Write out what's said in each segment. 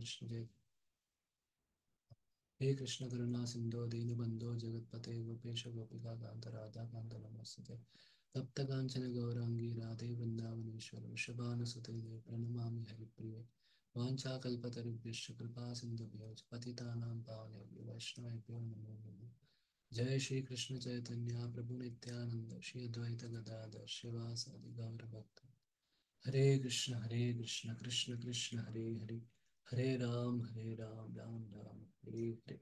Krishna Jai. He Krishna Karuna Sindhu Deenabandhu Jagatpate Gopesha Gopika Kanta Radha Kanta Namaste. Tapta Kanchana Gaurangi Radhe Vrindavaneshwara Vrishabhanasute Pranamami Haripriye. Vancha Kalpatarubhyascha Kripa Sindhubhyo Patitanam Pavanebhyo Vaishnavebhyo Namo Namo. Jai Shri Krishna Chaitanya Prabhu Nityananda Shri Advaita Gadadhar Shivasadi Gaura Bhakta. Hare Krishna Krishna Krishna Hare Hare. Hare Ram, Ram Ram, Hare Hare.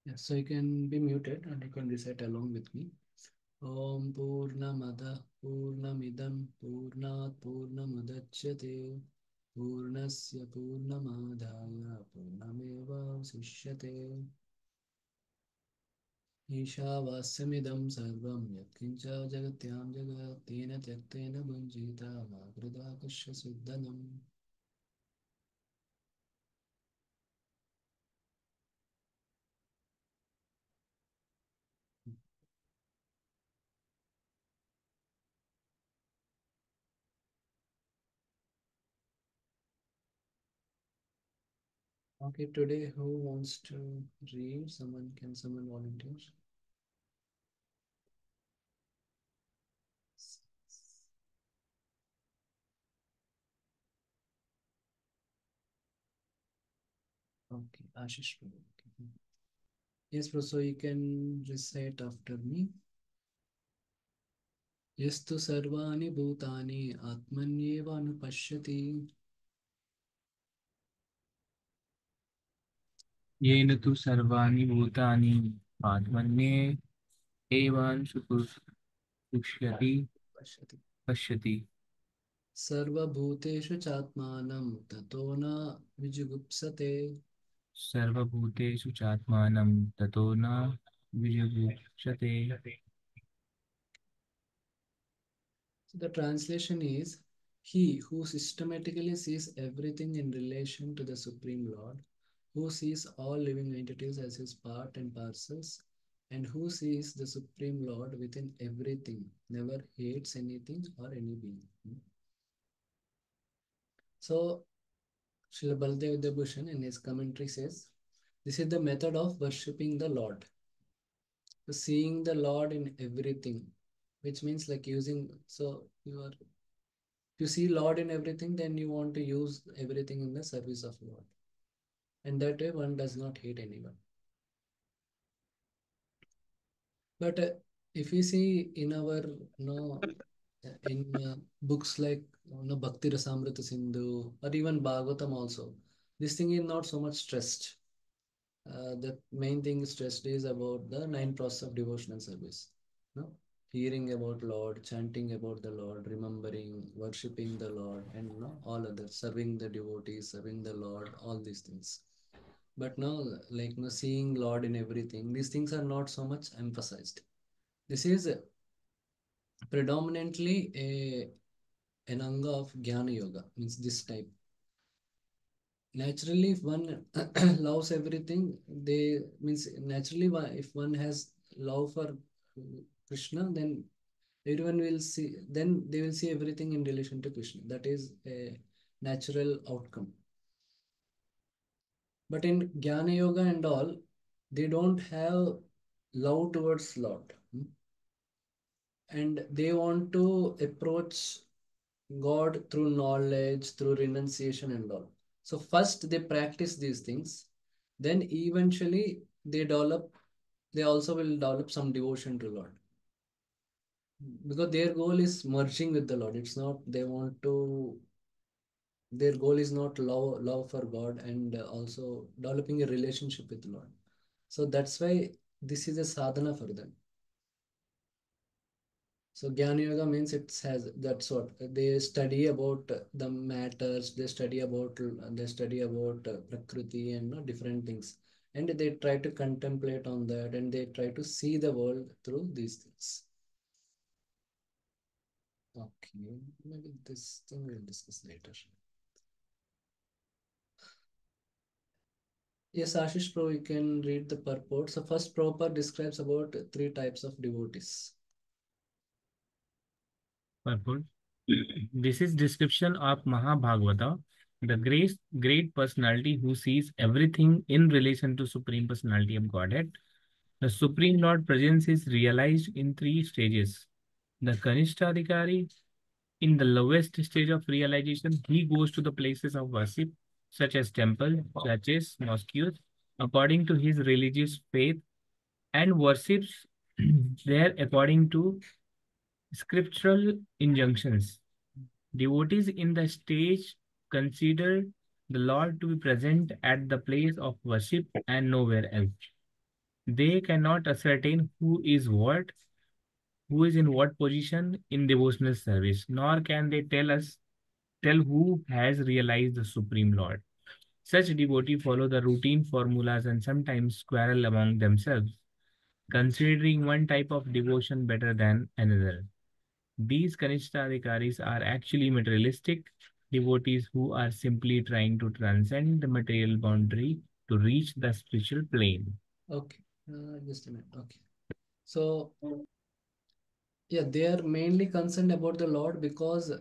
Yeah, so you can be muted and you can recite along with me. Om Purnamada Purnamidam Purnat Purnamudachyate Purnasya Purnamadhaya Purnameva Sishyate Ishavasya Sarvam Yatkincha Jagatyam Jagat Tena Tyaktena Bhunjita Magrida Kashya Siddhanam. Okay, today who wants to read? Someone volunteer? Okay, Ashish. Okay. Yes, bro, so you can recite after me. Yastu sarvani bhutani atmanyeva anupashyati. येन तु सर्वाणि भूतानि आत्मन्ये एवांशु तुष्यति Pashyati. पश्यति Sarvabhuteshu chatmanam tato na vijugupsate. सर्वभूतेषु चात्मानं ततो न विजुगुप्सते. So the translation is he who systematically sees everything in relation to the Supreme Lord, who sees all living entities as his part and parcels, and who sees the Supreme Lord within everything, never hates anything or any being. So Srila Baladev Vidyabhushan in his commentary says, this is the method of worshipping the Lord. So seeing the Lord in everything, which means like using, so you see Lord in everything, then you want to use everything in the service of Lord. And that way one does not hate anyone. But if we see in our, in books like Bhakti Rasamrita Sindhu or even Bhagavatam also, this thing is not so much stressed. The main thing stressed is about the nine process of devotional service. No? Hearing about Lord, chanting about the Lord, remembering, worshipping the Lord, and all others, serving the devotees, serving the Lord, all these things. But now, like seeing Lord in everything, these things are not so much emphasized. This is predominantly an anga of Jnana Yoga, means this type. Naturally, if one loves everything, they means naturally if one has love for Krishna, then everyone will see. Then they will see everything in relation to Krishna. That is a natural outcome. But in Jnana Yoga and all, they don't have love towards Lord, and they want to approach God through knowledge, through renunciation and all. So first they practice these things, then eventually they also will develop some devotion to Lord. Because their goal is merging with the Lord. It's not they want to their goal is not love for God and also developing a relationship with the Lord. So that's why this is a sadhana for them. So Jnana Yoga means it has, that's what they study about the matters, they study about Prakriti and different things, and they try to contemplate on that, and they try to see the world through these things. Okay, maybe this thing we'll discuss later. Yes, Ashish Pro, you can read the purport. So first Prabhupada describes about three types of devotees. Purport. This is description of Mahabhagavata, the great personality who sees everything in relation to Supreme Personality of Godhead. The Supreme Lord presence is realized in three stages. The Kanishtadhikari, in the lowest stage of realization, he goes to the places of worship, such as temple, churches, mosques, according to his religious faith, and worships there according to scriptural injunctions. Devotees in the stage consider the Lord to be present at the place of worship and nowhere else. They cannot ascertain who is in what position in devotional service, nor can they tell who has realized the Supreme Lord. Such devotees follow the routine formulas and sometimes quarrel among themselves, considering one type of devotion better than another. These Kanishtadhikaris are actually materialistic devotees who are simply trying to transcend the material boundary to reach the spiritual plane. Okay, just a minute. Okay, so yeah, they are mainly concerned about the Lord because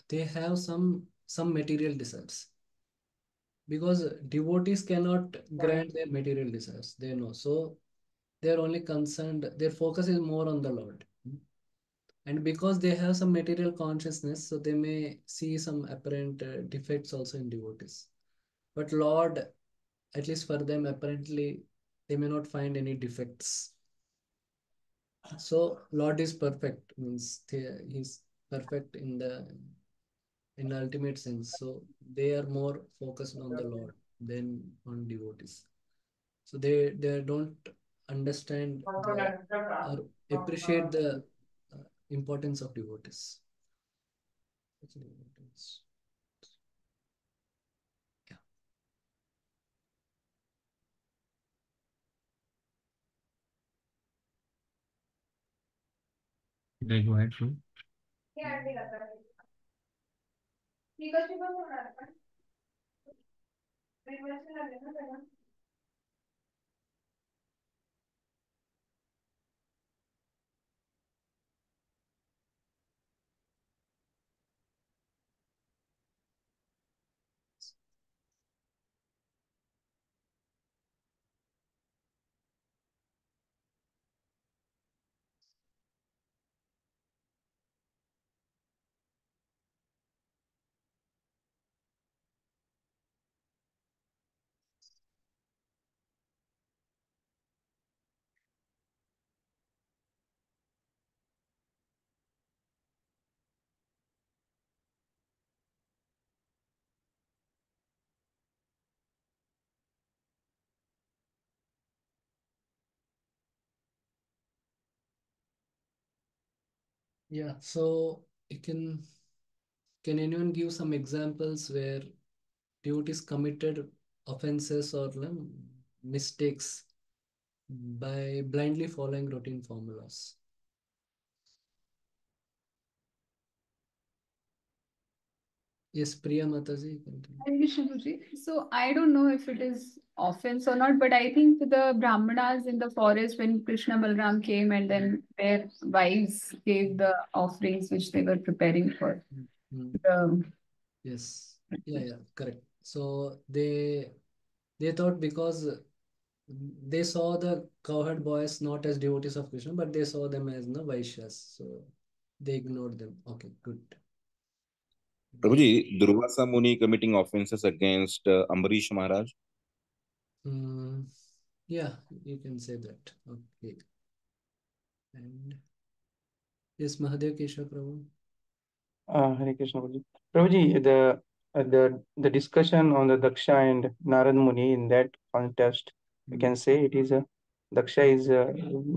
they have some material desires. Because devotees cannot grant their material desires, they know. So they're only concerned, their focus is more on the Lord. And because they have some material consciousness, so they may see some apparent defects also in devotees. But Lord, at least for them, apparently, they may not find any defects. So Lord is perfect, means he's perfect in the ultimate sense. So they are more focused on the Lord than on devotees. So they don't understand the or appreciate the importance of devotees. Yeah. They go ahead, Shru. Yeah. So you can anyone give some examples where devotees committed offenses or mistakes by blindly following routine formulas? Yes, Priya Mataji, continue. Hi, Vishnuji. So I don't know if it is offense or not, but I think the Brahmanas in the forest when Krishna Balram came and then their wives gave the offerings which they were preparing for Mm. the Yes. Yeah, yeah, correct. So they thought because they saw the cowherd boys not as devotees of Krishna, but they saw them as no Vaishyas. So they ignored them. Okay, good. Yes. Prabhuji, Durvasa Muni committing offenses against Ambarish Maharaj. Mm, yeah, you can say that. Okay. And yes, Mahadev Keshav Prabhu. Hare Krishna Prabhuji. Prabhuji, the discussion on the Daksha and Narad Muni in that context, we Mm, can say it is a Daksha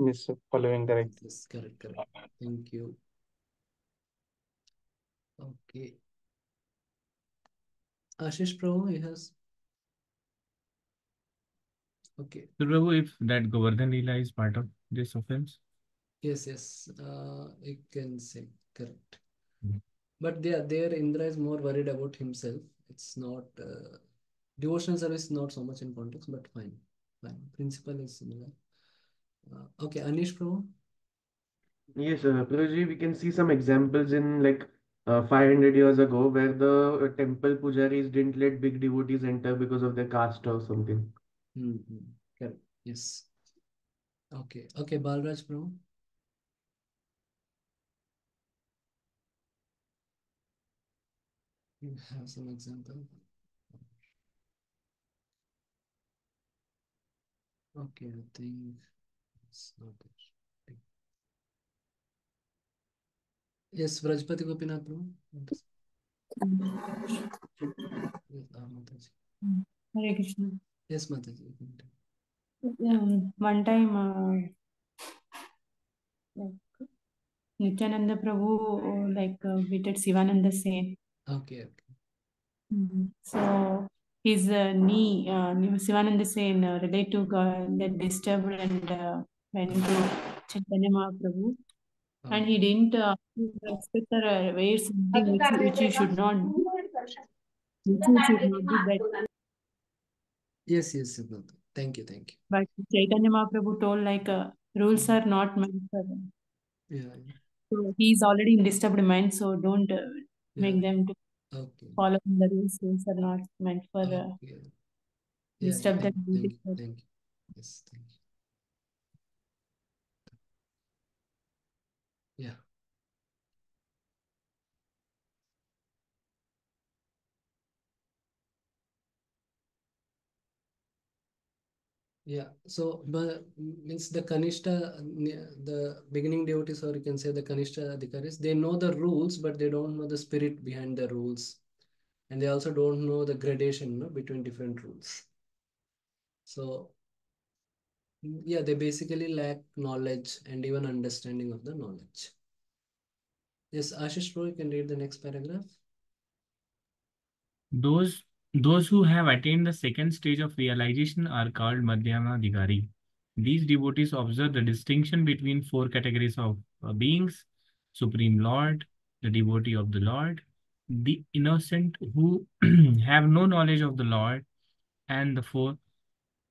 is following the right. yes, correct, correct. Thank you. Okay. Ashish Prabhu, he has. Okay. So, Prabhu, if that Govardhan Leela is part of this offense? Yes, yes. You can say correct. Mm. But there Indra is more worried about himself. It's not devotional service is not so much in context, but fine. Fine. Principle is similar. Okay, Anish Prabhu. Yes, Prabhuji, we can see some examples in like 500 years ago where the temple pujaris didn't let big devotees enter because of their caste or something. Correct. Yes. Okay. Okay, Balraj Prabhu. You have some example. Okay, I think it's not it. Yes, Vrajpati Gopinath Prabhu. Yes, Mataji. Hare Krishna. Yes, Mataji. You can tell. One time, like Nityananda Prabhu, visited Sivananda Sen. Okay, okay. So his knee, Sivananda Sen, relative got that disturbed and went to Chaitanya Mahaprabhu. And he didn't respect or wear something which you should not do. Which you should not do that. Yes, yes, Siddhartha. Thank you, thank you. But Chaitanya Mahaprabhu told rules are not meant for them. Yeah, So he's already in disturbed mind, so don't yeah. make them to Okay. follow the rules. Rules are not meant for Okay. Yeah, disturb the thank you, deity. thank you. Yes, thank you. Yeah. Yeah, so but means the Kanishta, the beginning devotees, or you can say the Kanishta Adhikaris, they know the rules, but they don't know the spirit behind the rules. And they also don't know the gradation, between different rules. So, yeah, they basically lack knowledge and even understanding of the knowledge. Yes, Ashish Bro, you can read the next paragraph. Those those who have attained the second stage of realization are called Madhyamadhikari. These devotees observe the distinction between four categories of beings: Supreme Lord, the devotee of the Lord, the innocent who have no knowledge of the Lord, and the fourth,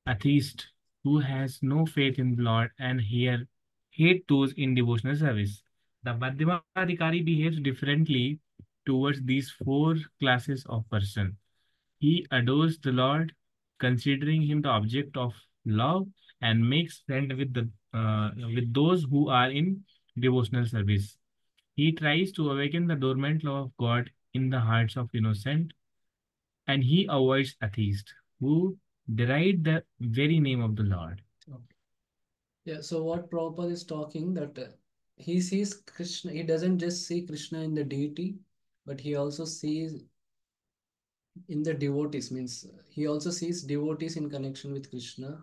atheist, who has no faith in the Lord and here hate those in devotional service. The Madhyamadhikari behaves differently towards these four classes of person. He adores the Lord, considering him the object of love, and makes friend with those who are in devotional service. He tries to awaken the dormant love of God in the hearts of innocent, and he avoids atheists who deride the very name of the Lord. Okay. Yeah, so what Prabhupada is talking that he sees Krishna, he doesn't just see Krishna in the deity, but he also sees in the devotees, means he also sees devotees in connection with Krishna,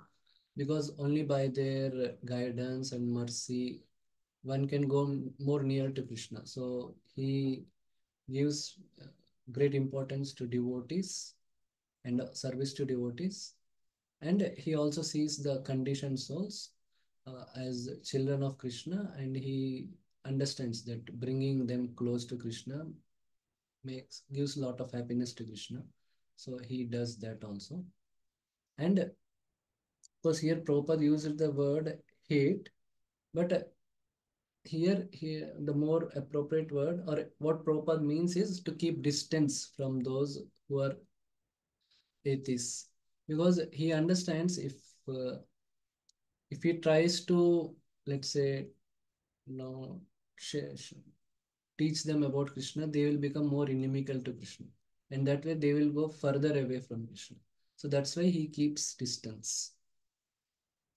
because only by their guidance and mercy one can go more near to Krishna. So he gives great importance to devotees and service to devotees. And he also sees the conditioned souls as children of Krishna, and he understands that bringing them close to Krishna gives a lot of happiness to Krishna. So he does that also. And of course, here Prabhupada uses the word hate, but here the more appropriate word, or what Prabhupada means, is to keep distance from those who are atheists, because he understands if he tries to, let's say, you know teach them about Krishna, they will become more inimical to Krishna, and that way they will go further away from Krishna. So that's why he keeps distance.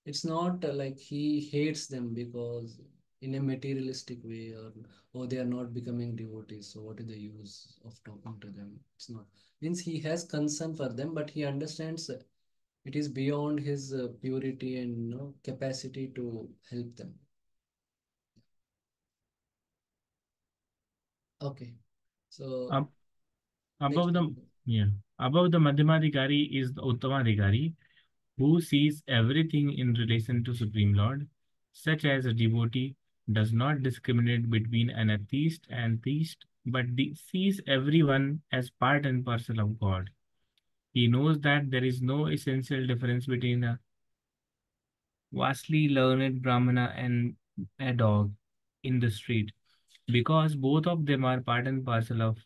It's not like he hates them because in a materialistic way, or oh, they are not becoming devotees, so what is the use of talking to them? It's not. Means he has concern for them, but he understands it is beyond his purity and capacity to help them. Okay. So Ab- like above the above the Madhyamadhikari is the Uttamadhikari, who sees everything in relation to Supreme Lord, such as a devotee does not discriminate between an atheist and theist, but sees everyone as part and parcel of God. He knows that there is no essential difference between a vastly learned Brahmana and a dog in the street, because both of them are part and parcel of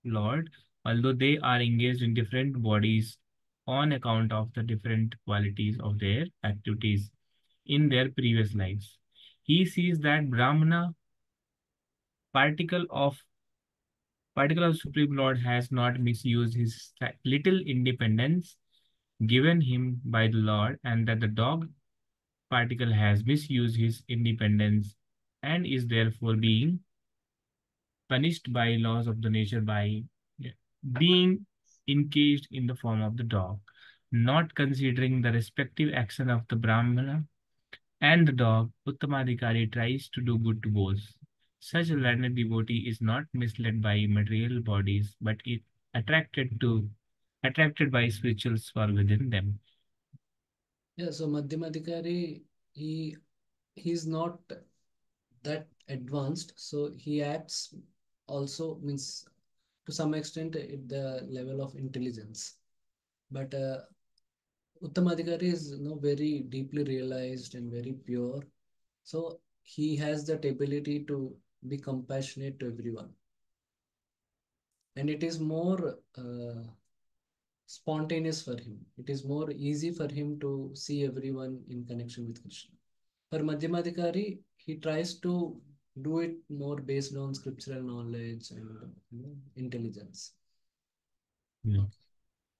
Lord, although they are engaged in different bodies on account of the different qualities of their activities in their previous lives. He sees that Brahmana, particle of particular Supreme Lord, has not misused his little independence given him by the Lord, and that the dog particle has misused his independence and is therefore being punished by laws of the nature by being encaged in the form of the dog, not considering the respective action of the Brahmana and the dog. Uttamadhikari tries to do good to both. Such a learned devotee is not misled by material bodies, but is attracted to attracted by spiritual spur within them. yeah, so Madhyamadhikari, he's not that advanced, so he acts also means to some extent at the level of intelligence. But Uttamadhikari is very deeply realized and very pure. So he has that ability to be compassionate to everyone. And it is more spontaneous for him. It is more easy for him to see everyone in connection with Krishna. For Madhyamadhikari, he tries to do it more based on scriptural knowledge and intelligence. Yeah. Okay.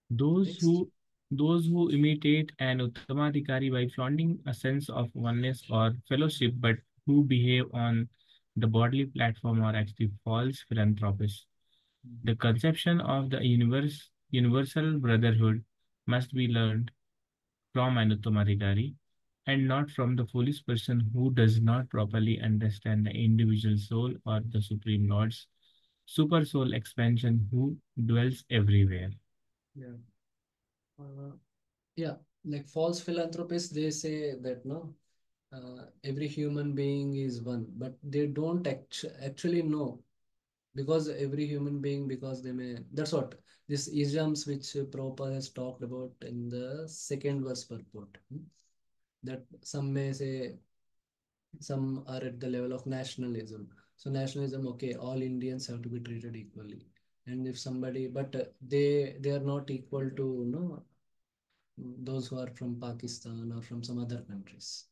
Those Next. who those who imitate an Uttamadhikari by flaunting a sense of oneness or fellowship, but who behave on the bodily platform, are actually false philanthropists. The conception of the universal brotherhood must be learned from an Uttamadhikari and not from the foolish person who does not properly understand the individual soul or the Supreme Lord's super soul expansion who dwells everywhere. Yeah. Yeah, like false philanthropists, they say that no, every human being is one, but they don't actually know, because every human being, because they may. That's what this isms which Prabhupada has talked about in the second verse purport. That some may say, some are at the level of nationalism. So nationalism, okay, all Indians have to be treated equally, and if somebody, but they are not equal to those who are from Pakistan or from some other countries,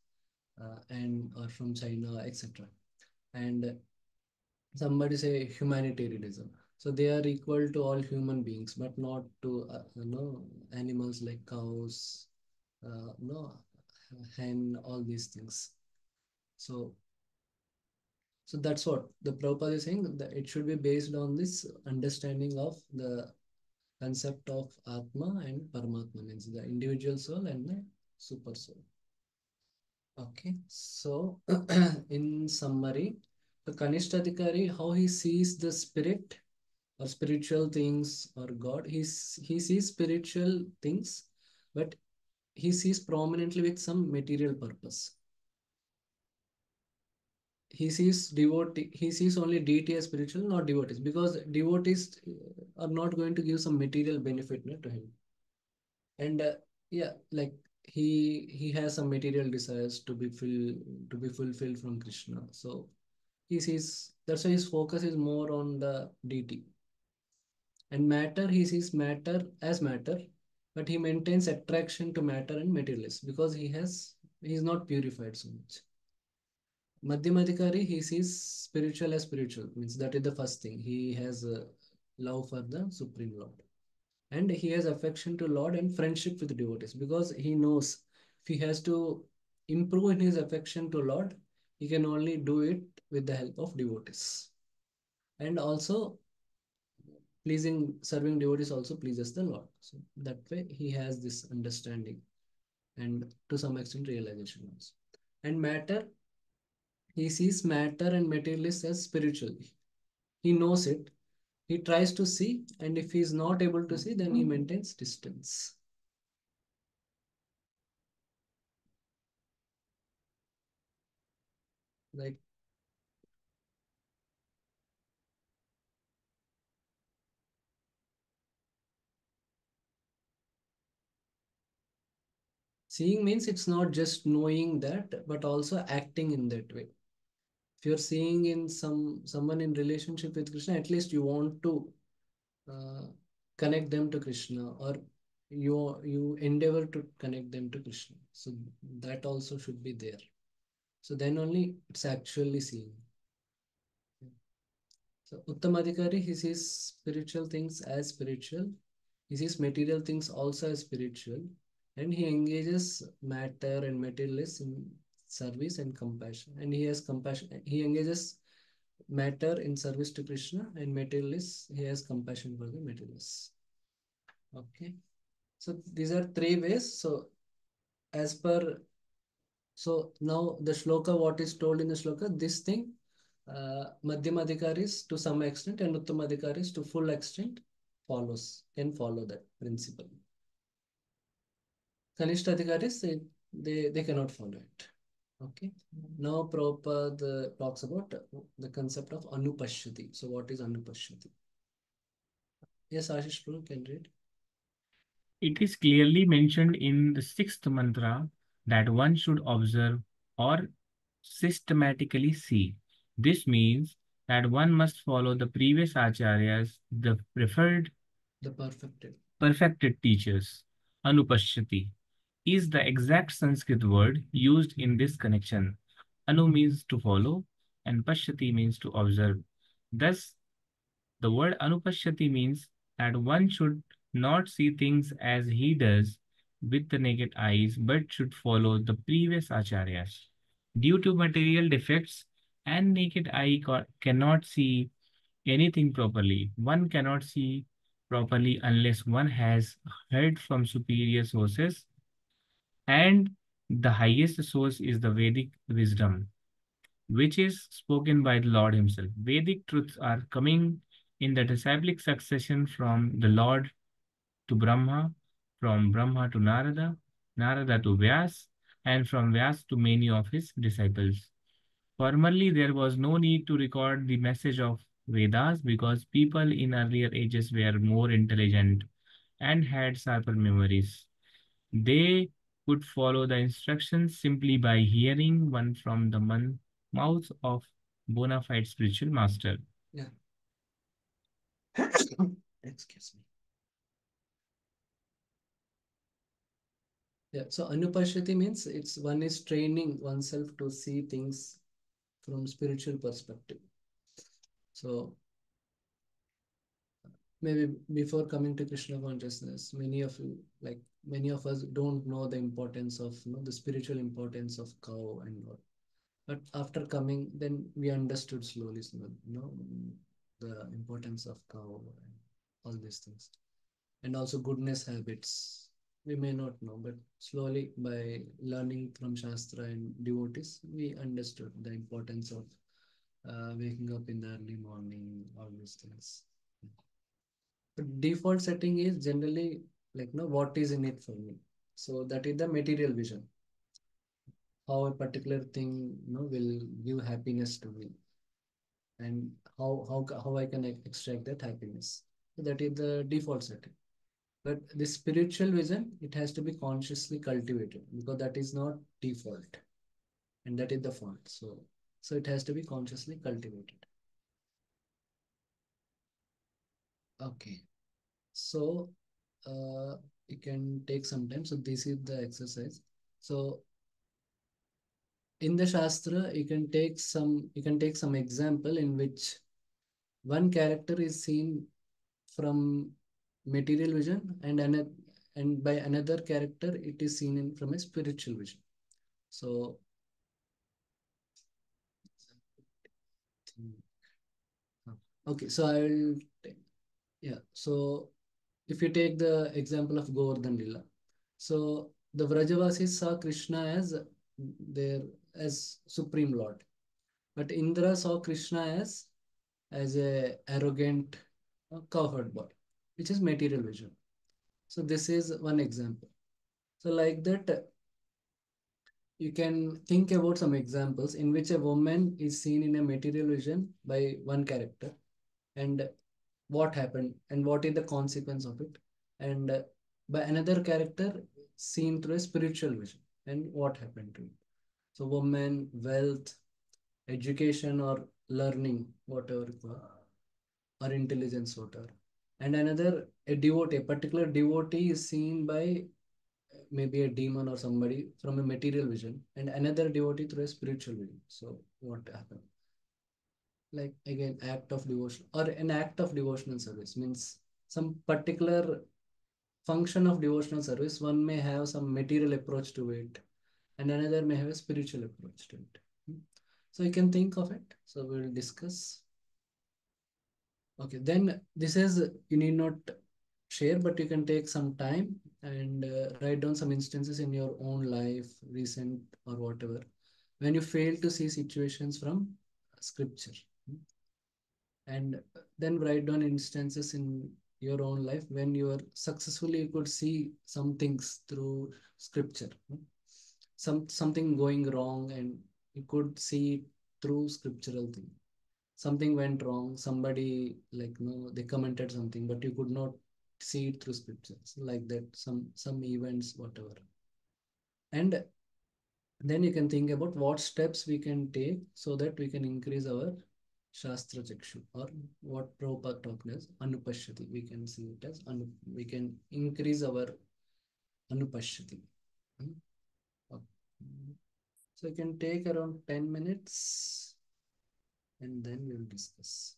and or from China, etc. And somebody say humanitarianism. So they are equal to all human beings, but not to animals like cows, no hen, all these things. So so that's what the Prabhupada is saying, that it should be based on this understanding of the concept of Atma and Paramatma, means the individual soul and the super soul. Okay, so in summary, the Kanishtadhikari, how he sees the spirit or spiritual things or God, he sees spiritual things, but he sees prominently with some material purpose. He sees only deity as spiritual, not devotees, because devotees are not going to give some material benefit, no, to him. And yeah, like he has some material desires to be fulfilled from Krishna. So he sees, that's why his focus is more on the deity. And matter, he sees matter as matter, but he maintains attraction to matter and materialism because he's not purified so much. Madhyamadhikari, he sees spiritual as spiritual, means that is the first thing. He has a love for the Supreme Lord. And he has affection to Lord and friendship with devotees, because he knows if he has to improve in his affection to Lord, he can only do it with the help of devotees. And also serving devotees also pleases the Lord. So that way he has this understanding and to some extent realization also. And matter, he sees matter and materialist as spiritual. He knows it. he tries to see, and if he is not able to see, then he maintains distance. Like seeing means it's not just knowing that, but also acting in that way. If you're seeing in someone in relationship with Krishna, at least you want to uh, connect them to Krishna, or you endeavor to connect them to Krishna. So that also should be there. So then only it's actually seeing. So Uttamadhikari, he sees spiritual things as spiritual. He sees material things also as spiritual, and he engages matter and materialists in service and compassion. And he has compassion. He engages matter in service to Krishna, and materialists, he has compassion for the materialists. Okay. So these are three ways. So as per, so now the shloka, what is told in the shloka, this thing, Madhyamadhikaris to some extent and Uttamadhikaris to full extent can follow that principle. Kanishtadhikaris, they cannot follow it. Okay. Now Prabhupada talks about the concept of Anupashyati. So what is Anupashyati? Yes, Ashish Prabhu can read. It is clearly mentioned in the sixth mantra that one should observe or systematically see. This means that one must follow the previous acharyas, the The perfected teachers. Anupashyati is the exact Sanskrit word used in this connection. Anu means to follow and pashyati means to observe. Thus, the word anupashyati means that one should not see things as he does with the naked eyes, but should follow the previous acharyas. Due to material defects and naked eye cannot see anything properly. One cannot see properly unless one has heard from superior sources, and the highest source is the Vedic wisdom, which is spoken by the Lord himself. Vedic truths are coming in the disciplic succession from the Lord to Brahma, from Brahma to Narada, Narada to Vyas, and from Vyas to many of his disciples. Formerly, there was no need to record the message of Vedas because people in earlier ages were more intelligent and had sharper memories. They could follow the instructions simply by hearing one from the mouth of bona fide spiritual master. Yeah. Excuse me. Yeah, so Anupashyati means it's one is training oneself to see things from spiritual perspective. So maybe before coming to Krishna consciousness, many of us don't know the importance of the spiritual importance of cow and all. But after coming, then we understood slowly, the importance of cow and all these things, and also goodness habits. We may not know, but slowly by learning from Shastra and devotees, we understood the importance of waking up in the early morning, all these things. But default setting is generally what is in it for me. So that is the material vision. How a particular thing will give happiness to me, and how I can extract that happiness. So that is the default setting. But the spiritual vision, it has to be consciously cultivated because that is not default, and that is the fault. So it has to be consciously cultivated. Okay. So you can take some time. So this is the exercise. So in the Shastra, you can take some example in which one character is seen from material vision, and by another character it is seen from a spiritual vision. So okay, so I will yeah. So if you take the example of Govardhan Lila, so the Vrajavasis saw Krishna as their as Supreme Lord, but Indra saw Krishna as a arrogant covered body, which is material vision. So this is one example. So like that, you can think about some examples in which a woman is seen in a material vision by one character, and what happened and what is the consequence of it, and by another character seen through a spiritual vision and what happened to it. So woman, wealth, education or learning, whatever you call, or intelligence, whatever. And another, a devotee, a particular devotee is seen by maybe a demon or somebody from a material vision, and another devotee through a spiritual vision. So what happened? Like again, act of devotion or an act of devotional service means some particular function of devotional service. One may have some material approach to it, and another may have a spiritual approach to it. So you can think of it. So we'll discuss. Okay, then this is, you need not share, but you can take some time and write down some instances in your own life, recent or whatever, when you fail to see situations from scripture. And then write down instances in your own life when you are successfully, you could see some things through scripture. Something going wrong and you could see it through scriptural thing. Something went wrong, somebody, like, no, they commented something, but you could not see it through scriptures, like that, some events, whatever. And then you can think about what steps we can take so that we can increase our Shastra Chakshu, or what Prabhupada talked as Anupashyati. We can see it as we can increase our Anupashyati. Hmm. Okay. So you can take around 10 minutes and then we'll discuss.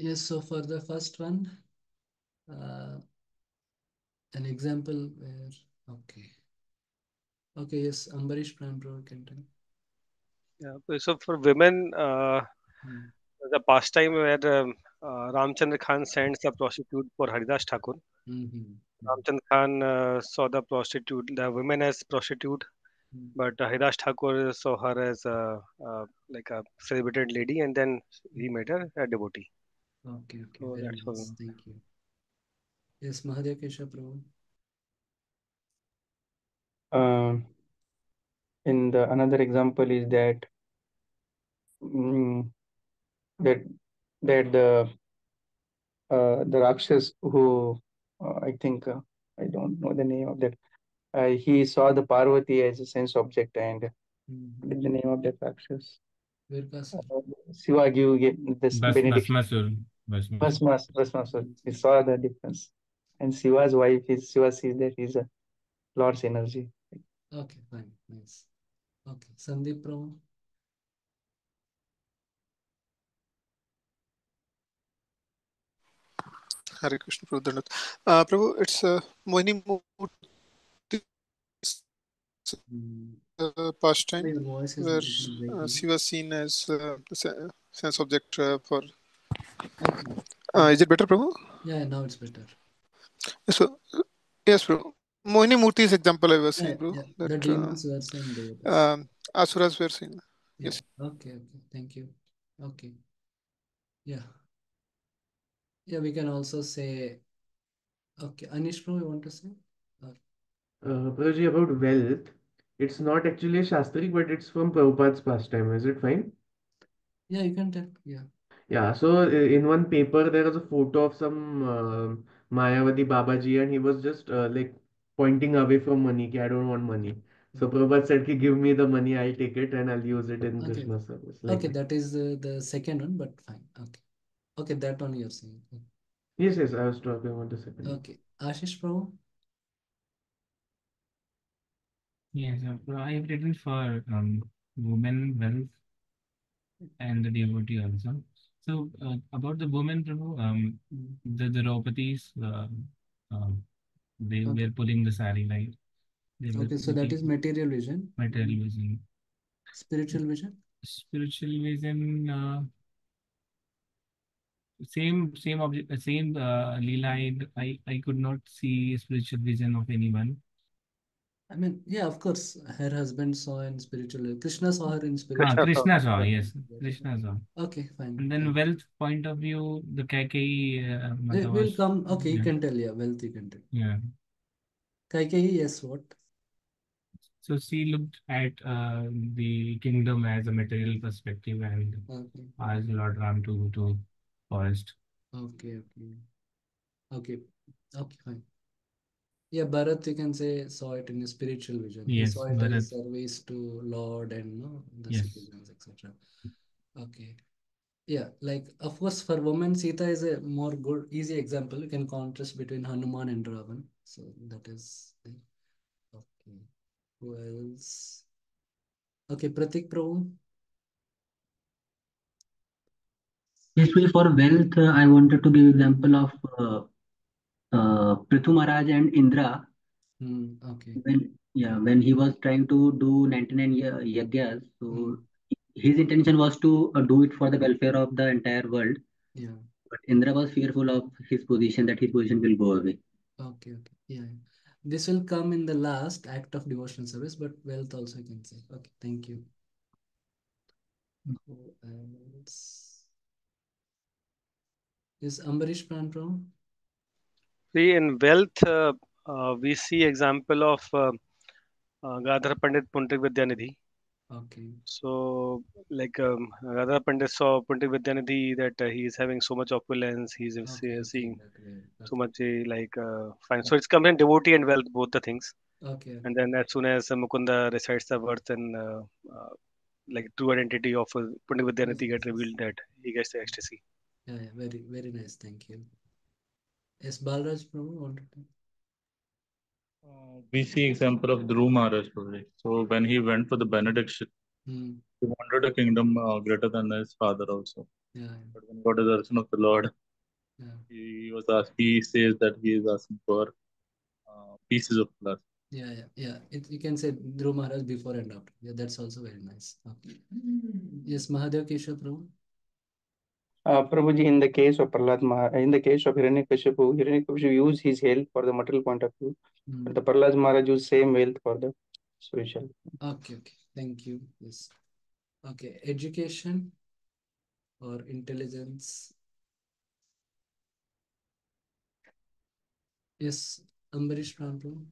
Yes, so for the first one, an example where, okay. Okay, yes, Ambarish Pran Bro can tell. Yeah. So for women, Hmm. the pastime where Ramchandra Khan sends a prostitute for Haridas Thakur. Mm-hmm. Ramchandra Khan saw the women as prostitute, Hmm. but Haridas Thakur saw her as like a celebrated lady, and then he made her a devotee. Okay, So very that's nice. all. Thank you. Yes, Mahadev Keshav Prabhu. Um, in the another example is that mm, that that the Rakshas who I think I don't know the name of that. He saw the Parvati as a sense object, and what is the name of that Rakshas? Virkasur. Shiva gave this benediction. Basmasur. Bhasmasur. He saw the difference, and Shiva's wife is Shiva sees that he's a Lord's energy. Okay, fine, nice. Okay, Sandeep Prabhu. Hare Krishna, Prabhu Dandavat. Prabhu, it's Mohini Murti Hmm. pastime Your voice is a where little breaking. she was seen as sense object for. Okay. Is it better, Prabhu? Yeah, now it's better. So, yes, Prabhu. Mohini Murti's example I was Yeah, saying, bro, yeah. The that demons were saying devotees. Asuras were saying. Yeah. Yes. Okay. Thank you. Okay. Yeah. Yeah, we can also say, okay, Anish Prabhu, you want to say? Or, Prabhuji, about wealth, it's not actually a Shastri, but it's from Prabhupada's pastime. Is it fine? yeah, you can tell. Yeah. Yeah, so in one paper there was a photo of some Mayavadi Babaji, and he was just like pointing away from money. Ki, I don't want money. So Mm. Prabhupada said, ki, give me the money, I'll take it and I'll use it in Okay. Krishna service. Like Okay, that. that is the second one, but fine. Okay. Okay, that one you're saying. Yes, I was talking about the second one. Okay. Ashish Prabhu? Yes, I have written for women, wealth, and the devotee also. So about the women, Prabhu, Mm. the Draupadis, uh, they Okay. were pulling the sari, right? They were Okay, so that is looking material vision. material vision. Spiritual vision? Spiritual vision, same object, same Leela. I could not see spiritual vision of anyone. I mean, yeah, of course, her husband saw in spiritual. Krishna saw her in spiritual. Krishna saw Krishna her. saw, Yeah. yes, Krishna saw. Okay, fine. And then wealth point of view, the Kaikeyi Mata We'll was, come. Okay, you yeah, can tell. Yeah, wealth you can tell. yeah. Kaikeyi, yes, what? So she looked at the kingdom as a material perspective and Okay, asked Lord Ram to forest. okay. Okay, fine. Yeah, Bharat, you can say, saw it in a spiritual vision. He Yes, saw it as a Bharat. service to Lord and no, the Yes. citizens, etc. Okay. Yeah, like of course for women, Sita is a more good, easy example. You can contrast between Hanuman and Ravan. So that is the okay. Who else? Okay, Pratik Prabhu. Especially for wealth, I wanted to give example of Prithu Maharaj and Indra Okay. when he was trying to do 99 yajnas. Hmm. So his intention was to do it for the welfare of the entire world. Yeah. But Indra was fearful of his position, that his position will go away. Okay. Yeah. This will come in the last act of devotional service, but wealth also you can say. Okay, thank you. Who else? Is Ambarish Pran Prabhu? See, in wealth, we see example of Gadhar Pandit Puntik Vidyanidhi. Okay. So, like Radha Pandit saw Puntik Vidyanidhi that he is having so much opulence, he's Okay. seeing That way. so Okay. much fine. So it's combined devotee and wealth, both the things. Okay. And then as soon as Mukunda recites the words and like true identity of Pundik Yes, Vidyanidhi yes, get yes. revealed, that he gets the ecstasy. Yeah. Very nice. Thank you. Yes, Balraj Prabhu wanted to. We see example of Dhruv Maharaj today. So when he went for the benediction, Hmm. he wanted a kingdom greater than his father also. Yeah. But when got a darshan of the Lord, Yeah. he says that he is asking for pieces of glass. Yeah. You can say Dhruv Maharaj before and after. Yeah, that's also very nice. Okay. Yes, Mahadev Keshav Prabhu. Prabhuji, in the case of in the case of Hiranyakashipu used his health for the material point of view, but the Prahlad Maharaj used same wealth for the spiritual. Okay. Thank you. Yes. Okay. Education or intelligence. Yes, Ambarish Prabhu.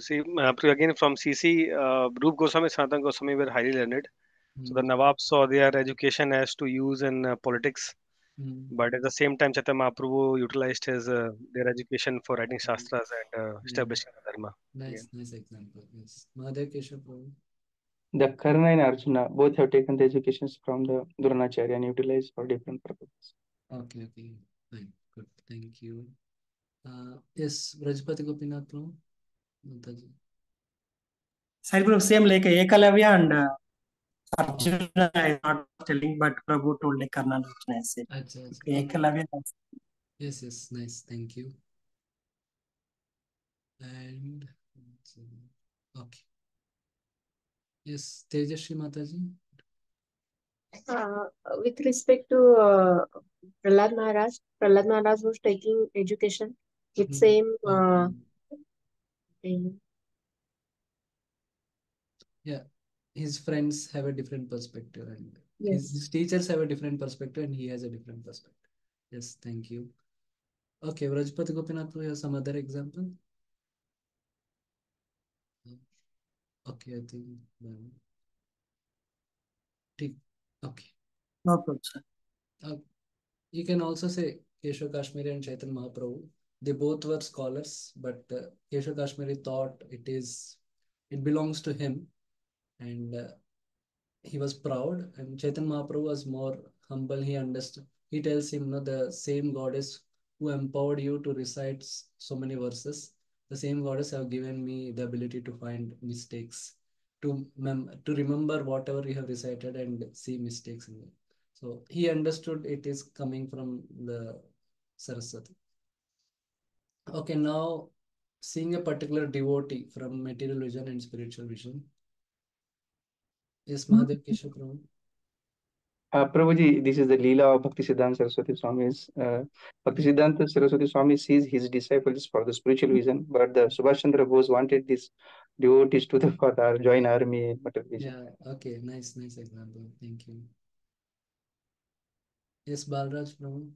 See, again from CC, Rup Goswami, Sanatan Goswami were highly learned. So the Nawab saw their education as to use in politics, but at the same time, Chaitanya Mahaprabhu utilized his their education for writing shastras and establishing the dharma. Nice example. Yes, Mahadev Keshav Prabhu. The Karna and Arjuna both have taken the educations from the Dronacharya and utilized for different purposes. Okay, fine, good, thank you. Yes, Rajpati Gopinath Prabhu. Mataji. Sai Prabhu, same like Ekalavya and Arjuna is not telling, but Prabhu told like Karna and Arjuna. I said. Ekalavya. Yes, nice, thank you. And okay. Yes, Tejashri Mataji. With respect to Prahlad Maharaj was taking education with same. Yeah, his friends have a different perspective, and Yes. his teachers have a different perspective, and he has a different perspective. Yes, thank you. Okay, Rajpati Gopinath, you have some other example? Okay, I think. Okay. No problem, sir. You can also say Keshav Kashmiri and Chaitanya Mahaprabhu. They both were scholars, but Keshav Kashmiri thought it belongs to him, and he was proud. And Chaitanya Mahaprabhu was more humble. He understood. He tells him, no, the same goddess who empowered you to recite so many verses, the same goddess have given me the ability to find mistakes, to remember whatever you have recited and see mistakes in it. So he understood it is coming from the Saraswati. Okay, now seeing a particular devotee from material vision and spiritual vision. Yes, Mahadev Keshav Prabhu. Prabhuji, this is the Leela of Bhakti Siddhanta Saraswati Swami's. Bhakti Siddhanta Saraswati Swami sees his disciples for the spiritual vision, but the Subhash Chandra Bose wanted these devotees to for the join army in material vision. Yeah, okay, nice example. Thank you. Yes, Balraj Prabhu.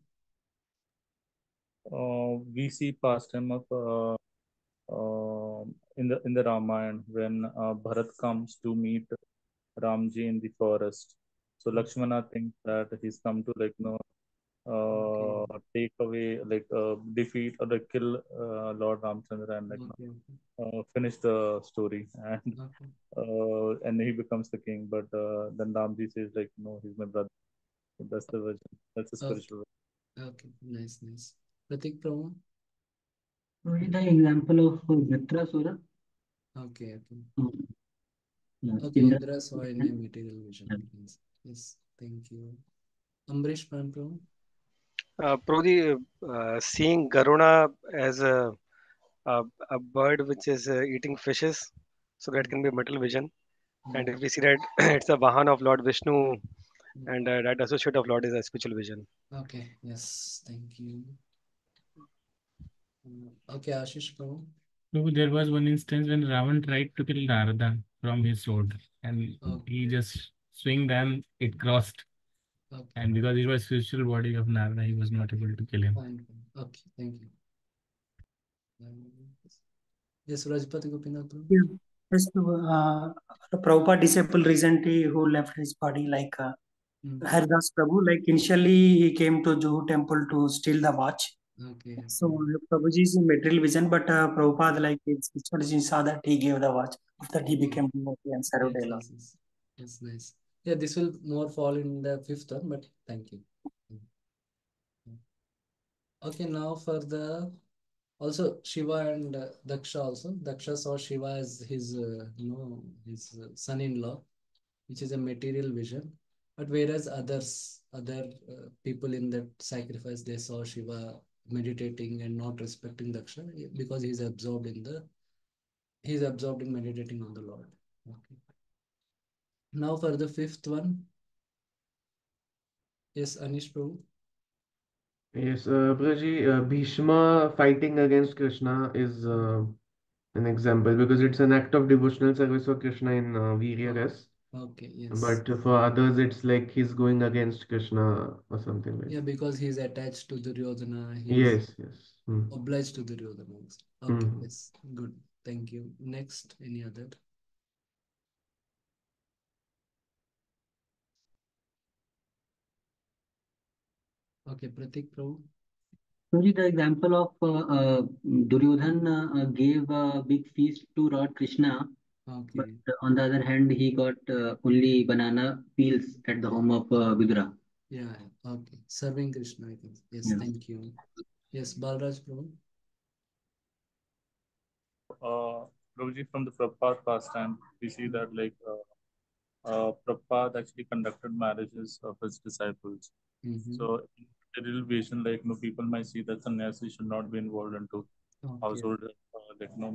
We see pastime of in the Ramayana when Bharat comes to meet Ramji in the forest. So Lakshmana thinks that he's come to take away defeat or kill Lord Ramchandra and finish the story and he becomes the king. But then Ramji says no, he's my brother. So that's the version. That's the spiritual version. Okay, nice. Pratik Prabhu. The example of Vritrasura. Okay. Yeah, Okay, Indra. Indra saw in a material vision. Yes, thank you. Ambrish Prabhu. Prabhuji, seeing Garuna as a bird which is eating fishes, so that can be material vision. And if we see that it's a Vahan of Lord Vishnu, and that associate of Lord is a spiritual vision. Okay, yes, thank you. Okay, Ashish Prabhu. So there was one instance when Ravan tried to kill Narada from his sword, and he just swung and it crossed. Okay. And because it was spiritual body of Narada, he was not able to kill him. Fine. Okay, thank you. Yes, Rajpati Gopinath. Yes, the Prabhupada disciple recently who left his body, like Haridas Prabhu, like initially he came to Juhu temple to steal the watch. Okay. So Prabhuji is in material vision, but Prabhupada, like his spiritual saw that he gave the watch. After that he became devotee and served a lot. Yes, nice. Yeah, this will more fall in the fifth one, but thank you. Okay, now for the also Shiva and Daksha also. Daksha saw Shiva as his his son-in-law, which is a material vision. But whereas others other people in that sacrifice, they saw Shiva meditating and not respecting Daksha because he's absorbed in meditating on the Lord. Okay. Now for the fifth one. Yes, Anish Prabhu. Yes, Prabhuji, Bhishma fighting against Krishna is an example because it's an act of devotional service for Krishna in Virya Ras. Okay, yes. But for others, it's like he's going against Krishna or something like Yeah, because he's attached to Duryodhana. Yes, yes. Obliged to Duryodhana. Okay, yes, good. Thank you. Next, any other? Okay, Pratik Prabhu. Prabhuji, the example of Duryodhan gave a big feast to Lord Krishna, but Okay. on the other hand, he got only banana peels at the home of Vidura. Yeah, okay. Serving Krishna, I think. Yes, Yeah. thank you. Yes, Balraj Prabhu. Prabhuji, from the Prabhupada pastime, we see that like Prabhupada actually conducted marriages of his disciples. So in material vision, like people might see that sannyasi should not be involved into household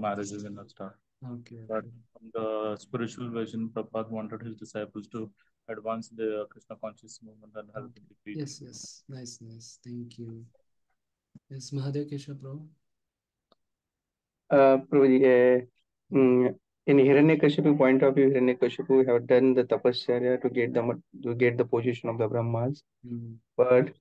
marriages and stuff. Okay. But from the spiritual vision, Prabhupada wanted his disciples to advance the Krishna conscious movement and help in the Yes, yes. Nice, nice. Thank you. Yes, Mahadev Keshav Prabhu. Prabhuji, in Hiranyakashipu point of view, Hiranyakashipu have done the tapasya to get the position of the Brahmas, but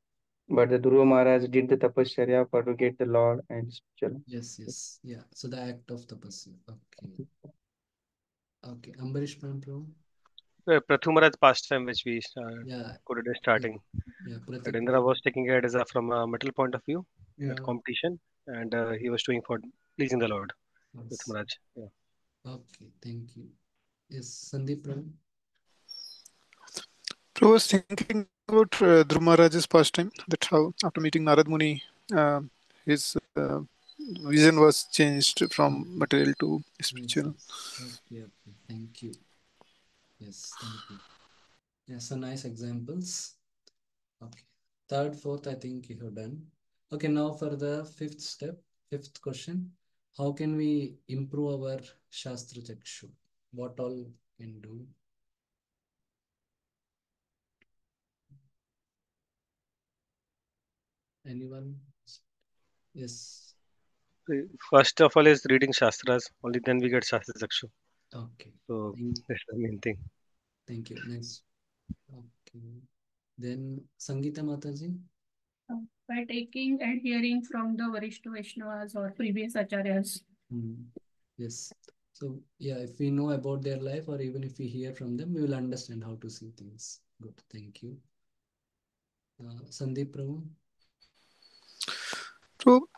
the Dhruva Maharaj did the tapasya for to get the Lord and spiritual. Yes, yes, yeah. So the act of tapasya. Okay. Okay, Ambarish Prabhu. Prathumaraj pastime, which we Yeah. quoted at starting. Yeah, That Indra was taking it as from a metal point of view at Yeah. competition, and he was doing for pleasing the Lord. Yes. Prathumaraj. Yeah. Okay, thank you. Yes, Sandeep Prabhu. I was thinking about Dhruv Maharaj's pastime. That's how, after meeting Narad Muni, his vision was changed from material to spiritual. Okay, okay. Thank you. Yes, thank you. Yeah, so nice examples. Okay. Third, fourth, I think you have done. Okay, now for the fifth step, fifth question. How can we improve our Shastra Chakshu? What all can do? Anyone? Yes. First of all is reading Shastras. Only then we get Shastra Chakshu. Okay. So that's the main thing. Thank you. Nice. Okay. Then Sangeeta Mataji. By taking and hearing from the Varishta Vaishnavas or previous Acharyas. Yes. So yeah, if we know about their life or even if we hear from them, we will understand how to see things. Good. Thank you. Sandeep Prabhu. So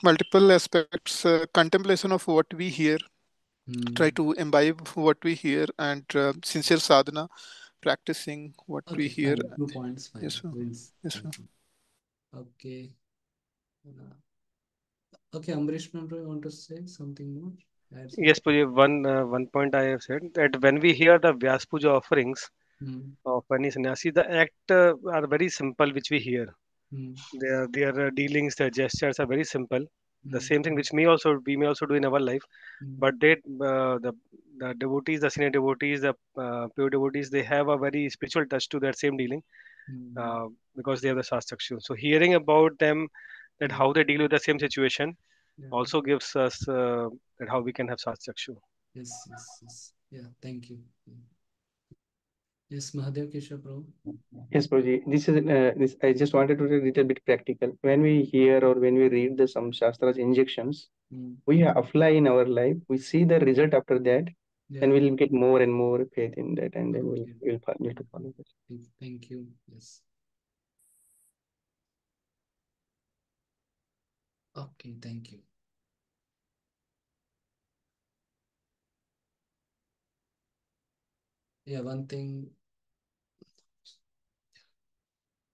multiple aspects, contemplation of what we hear, try to imbibe what we hear, and sincere sadhana, practicing what we hear. Fine. 2 points. Fine. Yes, sir. Yes, sir. Okay. Okay, Ambarish Prabhu, you want to say something more? Yes, Puji, one point I have said that when we hear the Vyas Puja offerings of any sannyasi, the act are very simple, which we hear. Their dealings, their gestures are very simple. The same thing which we may also do in our life, but the devotees, the senior devotees, the pure devotees, they have a very spiritual touch to that same dealing because they have the Shastrakshu. So hearing about them, that how they deal with the same situation, also gives us that how we can have Shastrakshu. Yes, yes, yes. Yeah, thank you. Yes, Mahadev Keshav Prabhu. Yes, Prabhuji. This I just wanted to be a little bit practical. When we hear or when we read some Shastras injections, we apply in our life. We see the result after that, and we'll get more and more faith in that, and then we'll need to follow that. Thank you. Yes. Okay, thank you. Yeah, one thing.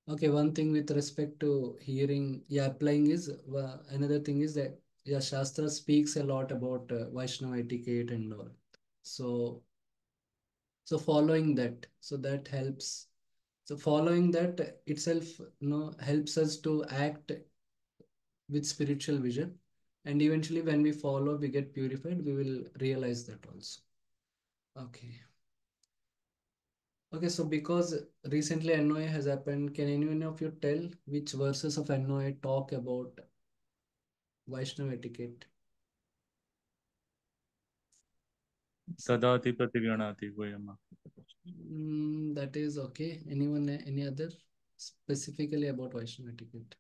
Okay, one thing with respect to hearing, applying is another thing is that Shastra speaks a lot about Vaishnava etiquette and all. So following that, so that helps. So following that itself, helps us to act with spiritual vision. And eventually when we follow, we get purified, we will realize that also. Okay. Okay, so because recently NOA has happened, can anyone of you tell which verses of NOA talk about Vaishnava etiquette? Tadati Pratigyanati Goyama. That is okay. Anyone, any other specifically about Vaishnava etiquette?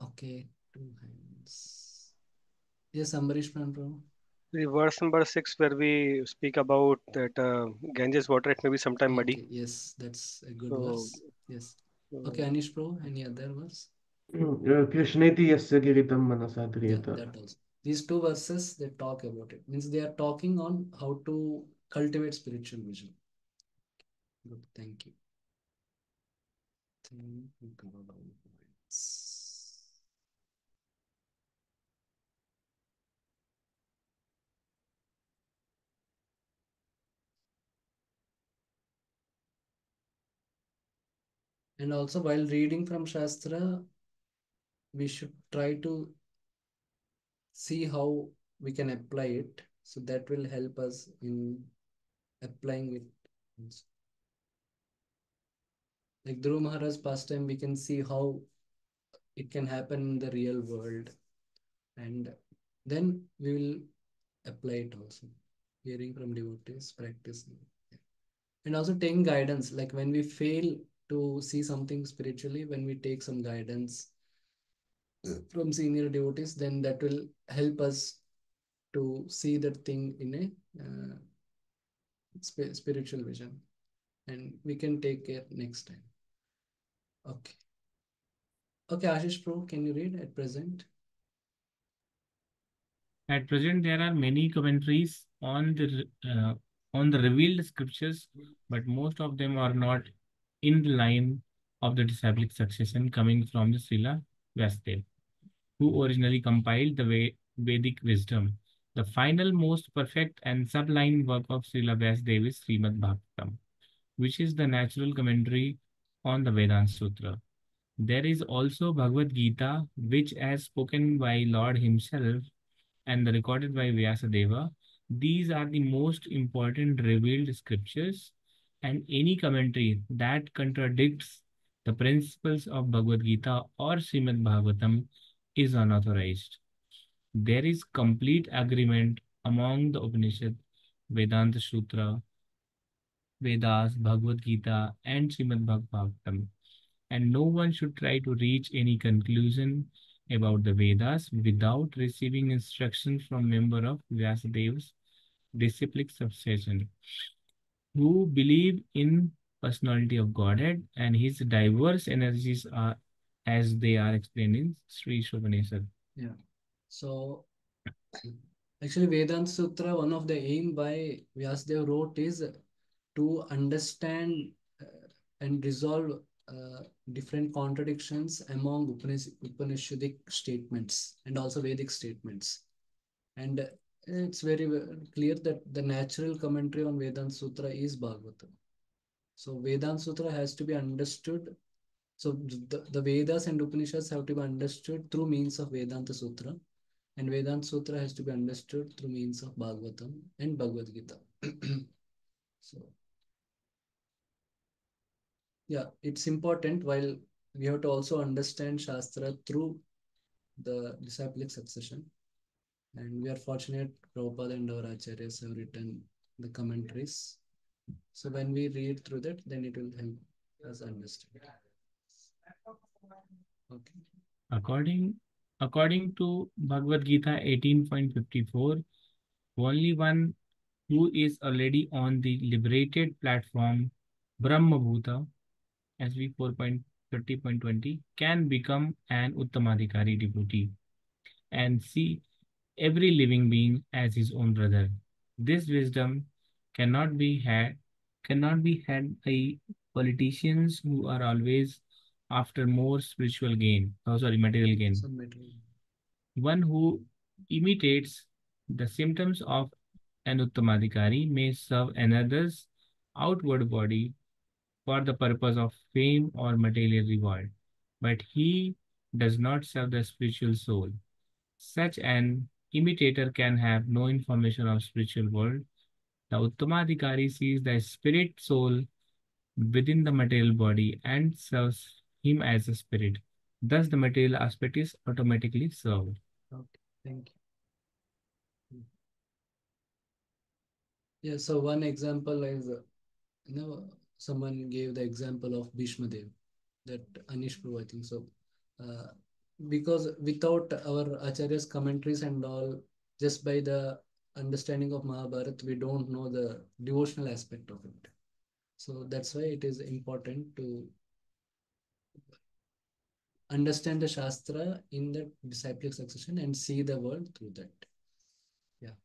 Okay, 2 hands. Yes, Ambarish Prabhu. The verse number 6, where we speak about that Ganges water, it may be sometime muddy. Okay, yes, that's a good So, verse. Yes. Okay, Anish Prabhu, any other verse? Krishneti yasya giritam manasa Yeah, driyata. that also. These two verses, they talk about it. Means they are talking on how to cultivate spiritual vision. Good, thank you. Think we covered all the points. And also while reading from Shastra, we should try to see how we can apply it. So that will help us in applying it. Like Dhruv Maharaj pastime, we can see how it can happen in the real world. And then we will apply it also. Hearing from devotees, practicing. And also taking guidance. Like when we fail to see something spiritually, when we take some guidance from senior devotees, then that will help us to see that thing in a spiritual vision, and we can take care next time. Okay. Okay, Ashish Pro, can you read at present? At present, there are many commentaries on the revealed scriptures, but most of them are not in the line of the disciplic succession coming from the Srila Vyasadeva, who originally compiled the Vedic wisdom. The final, most perfect and sublime work of Srila Vyasadeva is Srimad Bhagavatam, which is the natural commentary on the Vedanta Sutra. There is also Bhagavad Gita, which, as spoken by Lord himself and recorded by Vyasadeva, these are the most important revealed scriptures, and any commentary that contradicts the principles of Bhagavad Gita or Srimad Bhagavatam is unauthorized. There is complete agreement among the Upanishad, Vedanta Sutra, Vedas, Bhagavad Gita, and Srimad Bhagavatam, and no one should try to reach any conclusion about the Vedas without receiving instruction from member of Vyasadev's disciplic succession, who believe in personality of Godhead and his diverse energies are as they are explained in Sri Ishopanishad. Yeah. So actually Vedanta Sutra, one of the aim by Vyasadeva wrote is to understand and resolve different contradictions among Upanishadic statements and also Vedic statements. And it's very clear that the natural commentary on Vedanta Sutra is Bhagavatam. So Vedanta Sutra has to be understood. So the Vedas and Upanishads have to be understood through means of Vedanta Sutra. And Vedanta Sutra has to be understood through means of Bhagavatam and Bhagavad Gita. So yeah, it's important while we have to also understand Shastra through the disciplic succession. And we are fortunate Prabhupada and our Acharyas have written the commentaries. So when we read through that, then it will help us understand. Okay. According to Bhagavad Gita 18.54, only one who is already on the liberated platform, Brahma Bhuta, SV 4.30.20, can become an Uttamadhikari devotee and see every living being as his own brother. This wisdom cannot be had by politicians who are always after more spiritual gain. Material gain. Some material. One who imitates the symptoms of an Uttamadhikari may serve another's outward body for the purpose of fame or material reward, but he does not serve the spiritual soul. Such an imitator can have no information of spiritual world. The Uttamadhikari sees the spirit soul within the material body and serves him as a spirit. Thus, the material aspect is automatically served. Okay, thank you. Yeah, so one example is, someone gave the example of Bhishma Dev, that Anish Prabhu, I think so. Uh, because without our Acharya's commentaries and all, just by the understanding of Mahabharata, we don't know the devotional aspect of it. So that's why it is important to understand the Shastra in the disciplic succession and see the world through that. Yeah.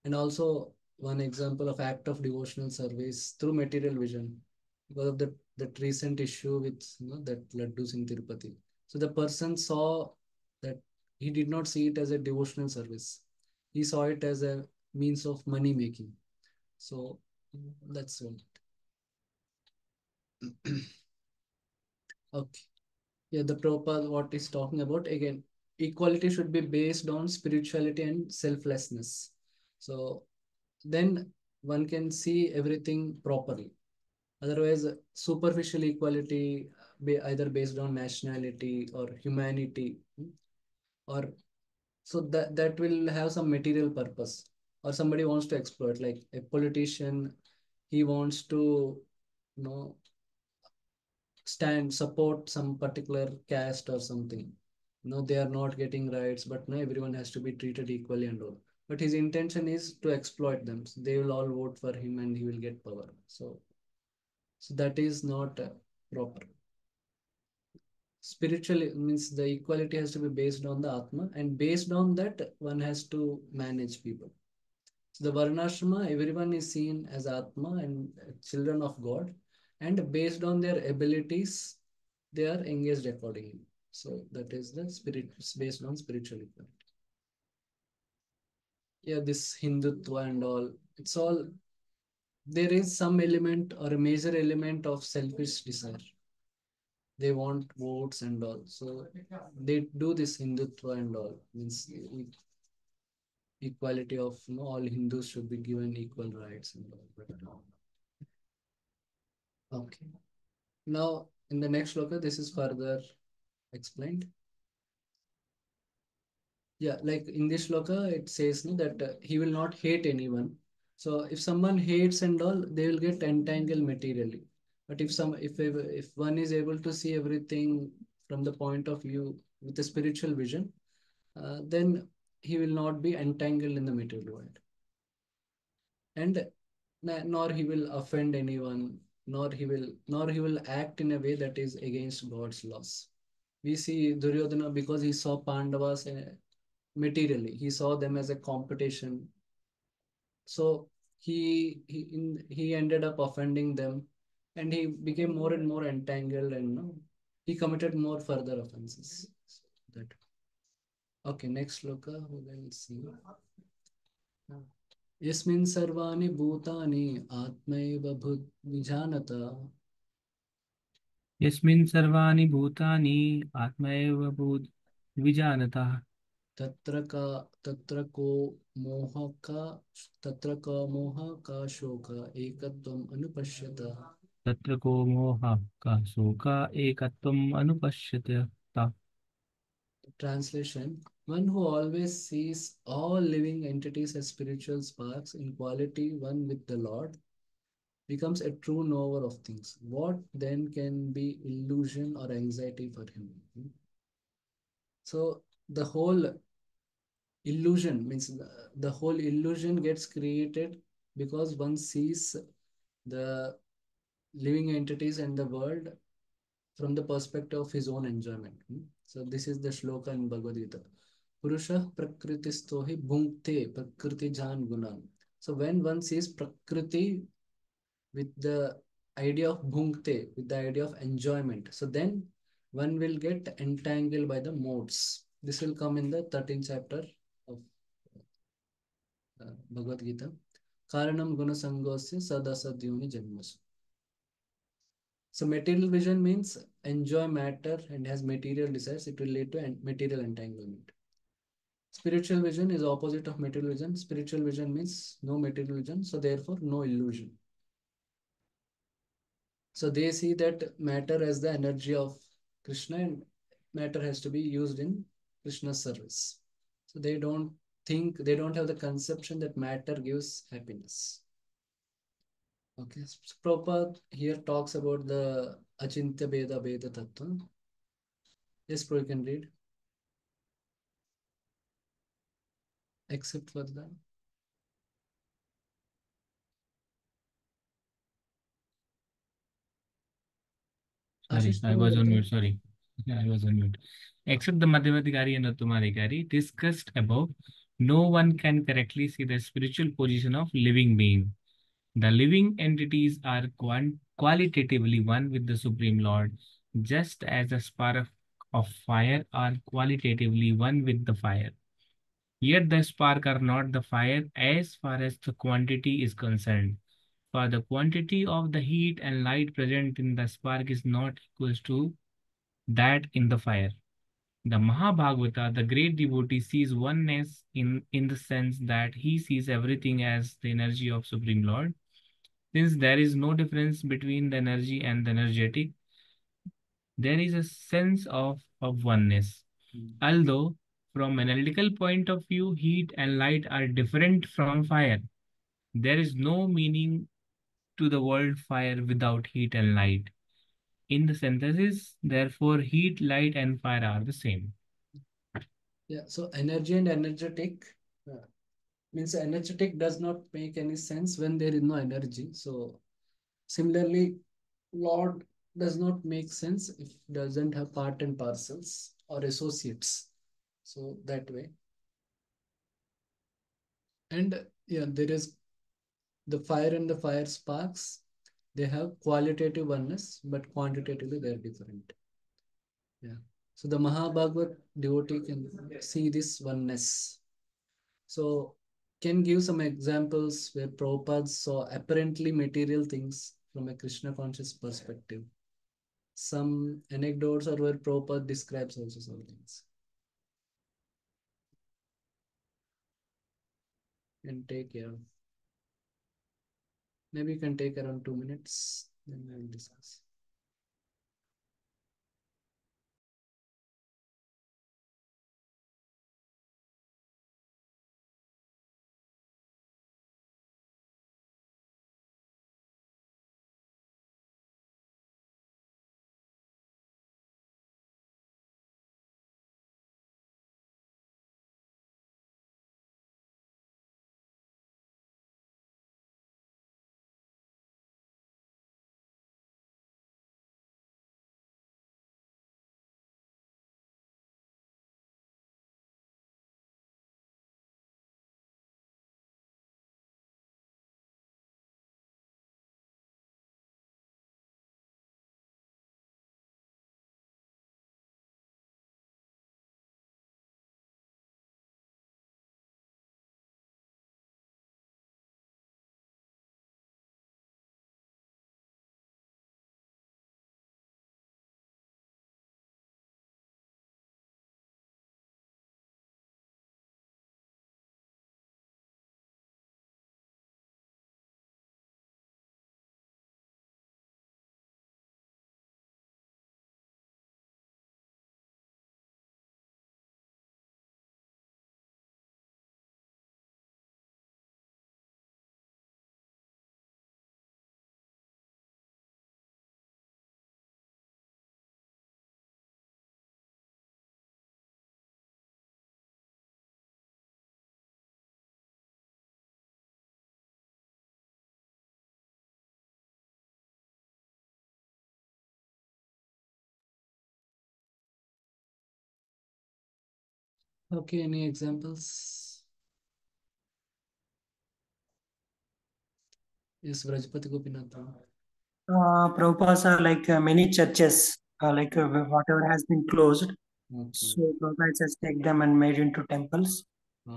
And also one example of act of devotional service through material vision, because of that recent issue with that laddus in Tirupati. So the person saw that he did not see it as a devotional service. He saw it as a means of money making. So that's all. Okay. Yeah, the Prabhupada, what is talking about again, equality should be based on spirituality and selflessness. So then one can see everything properly. Otherwise, superficial equality, either based on nationality or humanity, or so that will have some material purpose, or somebody wants to exploit, like a politician, he wants to, you know, support some particular caste or something. No, they are not getting rights, but no, everyone has to be treated equally and all. But his intention is to exploit them. So they will all vote for him and he will get power. So that is not proper. Spiritual means the equality has to be based on the Atma, and based on that, one has to manage people. So the Varnashrama, everyone is seen as Atma and children of God, and based on their abilities, they are engaged accordingly. So that is the spirit, it's based on spiritual equality. Yeah, this Hindutva and all, it's all, there is some element or a major element of selfish desire. They want votes and all. So they do this Hindutva and all, means equality of, all Hindus should be given equal rights and all. But no. Okay. Now in the next shloka, this is further explained. Yeah, like in this shloka, it says that he will not hate anyone. So if someone hates and all, they will get entangled materially. But if one is able to see everything from the point of view with a spiritual vision, then he will not be entangled in the material world. And nor he will offend anyone, nor he will act in a way that is against God's laws. We see Duryodhana, because he saw Pandavas materially, he saw them as a competition. So he ended up offending them, and he became more and more entangled, and he committed more further offenses. So that. Okay, next sloka, we'll see. यस्मिन् सर्वाणि भूतानि आत्मैव विजानत यस्मिन् सर्वाणि भूतानि आत्मा एव विजानतः तत्र को मोह का तत्र का मोह का शोक एकत्वम् अनुपश्यत तत्र को मोह का शोक एकत्वम् अनुपश्यत. Translation: one who always sees all living entities as spiritual sparks in quality one with the Lord becomes a true knower of things. What then can be illusion or anxiety for him? So the whole illusion means the whole illusion gets created because one sees the living entities and the world from the perspective of his own enjoyment. So this is the shloka in Bhagavad Gita. Purusha prakritisto hi bhunkte prakriti jan gunan. So when one sees prakriti with the idea of bhunkte, with the idea of enjoyment, so then one will get entangled by the modes. This will come in the 13th chapter of Bhagavad Gita. Karanam guna sangosya sadasadyoni janmasu. So material vision means enjoy matter and has material desires. It will lead to material entanglement. Spiritual vision is opposite of material vision. Spiritual vision means no material vision, so therefore no illusion. So they see that matter as the energy of Krishna and matter has to be used in Krishna's service. So they don't have the conception that matter gives happiness. Okay, so Prabhupada here talks about the Achintya Bheda Bheda Tattva. Yes, Prabhu, you can read. Except for the Sorry, Ashish I Prabhu was on read mute. that. Sorry. Yeah, I was on mute. Except the Madhyamadikari and Uttamadikari discussed above, no one can correctly see the spiritual position of living being. The living entities are qualitatively one with the Supreme Lord, just as the spark of fire are qualitatively one with the fire. Yet the spark are not the fire as far as the quantity is concerned. For the quantity of the heat and light present in the spark is not equal to that in the fire. The Mahabhagavata, the great devotee, sees oneness in the sense that he sees everything as the energy of Supreme Lord. Since there is no difference between the energy and the energetic, there is a sense of oneness. Although, from an analytical point of view, heat and light are different from fire, there is no meaning to the word fire without heat and light. In the synthesis, therefore, heat, light, and fire are the same. Yeah, so energy and energetic means energetic does not make any sense when there is no energy. So similarly, Lord does not make sense if doesn't have part and parcels or associates. So that way. And yeah, there is the fire and the fire sparks. They have qualitative oneness, but quantitatively they're different. Yeah. So the Mahabhagavat devotee can see this oneness. So can give some examples where Prabhupada saw apparently material things from a Krishna conscious perspective. Some anecdotes or where Prabhupada describes also some things. And take care. Maybe you can take around 2 minutes, then we'll discuss. Okay, any examples? Yes, Vrajpati Gopinath. Prabhupada are like many churches, whatever has been closed. Okay. So Prabhupada just take them and made into temples.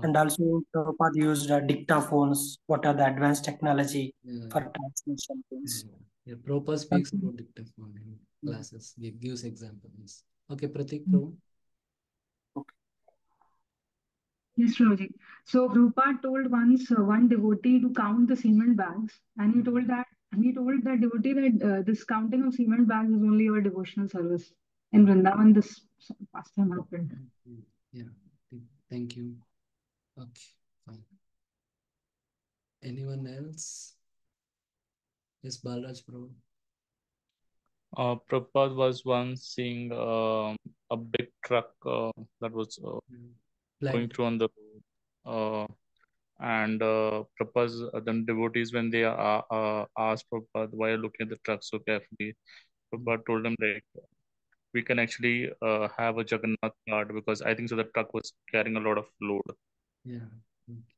And also Prabhupada used dictaphones, what are the advanced technology for translation things. Yeah, Prabhupada speaks about dictaphone in classes. He gives examples. Okay, Pratik, Prabhu. Yes, Roji. So Prabhupada told once one devotee to count the cement bags, and he told that devotee that this counting of cement bags is only your devotional service. In Vrindavan, this pastime happened. Yeah, thank you. Okay, fine. Anyone else? Yes, Balraj, Prabhu. Prabhupada was once seeing a big truck that was going through on the road. And Prabhupada's then devotees, when they asked Prabhupada, why are you looking at the truck so carefully? Prabhupada told them, like, we can actually have a Jagannath cart, because I think so the truck was carrying a lot of load. Yeah.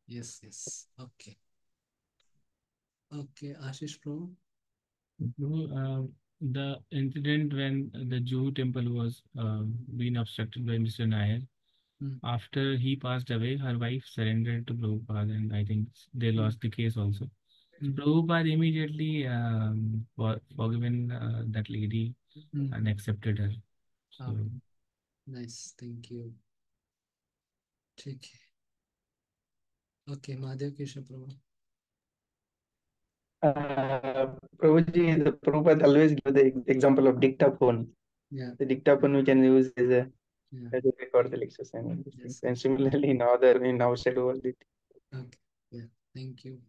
Yes, yes. Okay. Okay, Ashish, Prabhu. The incident when the Juhu temple was being obstructed by Mr. Nair, after he passed away, her wife surrendered to Prabhupada, and I think they lost the case also. So Prabhupada immediately forgiven that lady and accepted her. So, Nice, thank you. Okay, Mahadev Krishna Prabhu. Prabhuji, the Prabhupada always give the example of dictaphone. Yeah. The dictaphone we can use as a Yeah. to record the lectures and these Yes. things. And similarly in outside world. Okay. Yeah. Thank you.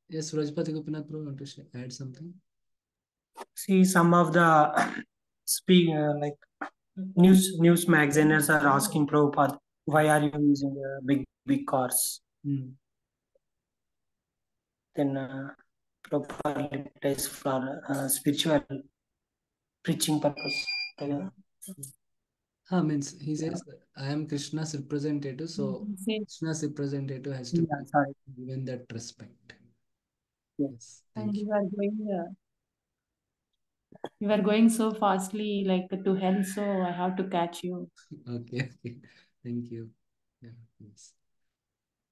Yes, Surajpati Gopinath Prabhu, want to add something? See, some of the like news magazines are asking Prabhupada, why are you using big cars? Then Prabhupada replies for spiritual preaching purpose. Means he says, I am Krishna's representative, so Krishna's representative has to be given that respect. Yes, And thank you. you are going so fastly, like to hell, so I have to catch you. Okay, okay. Thank you. Yeah, yes.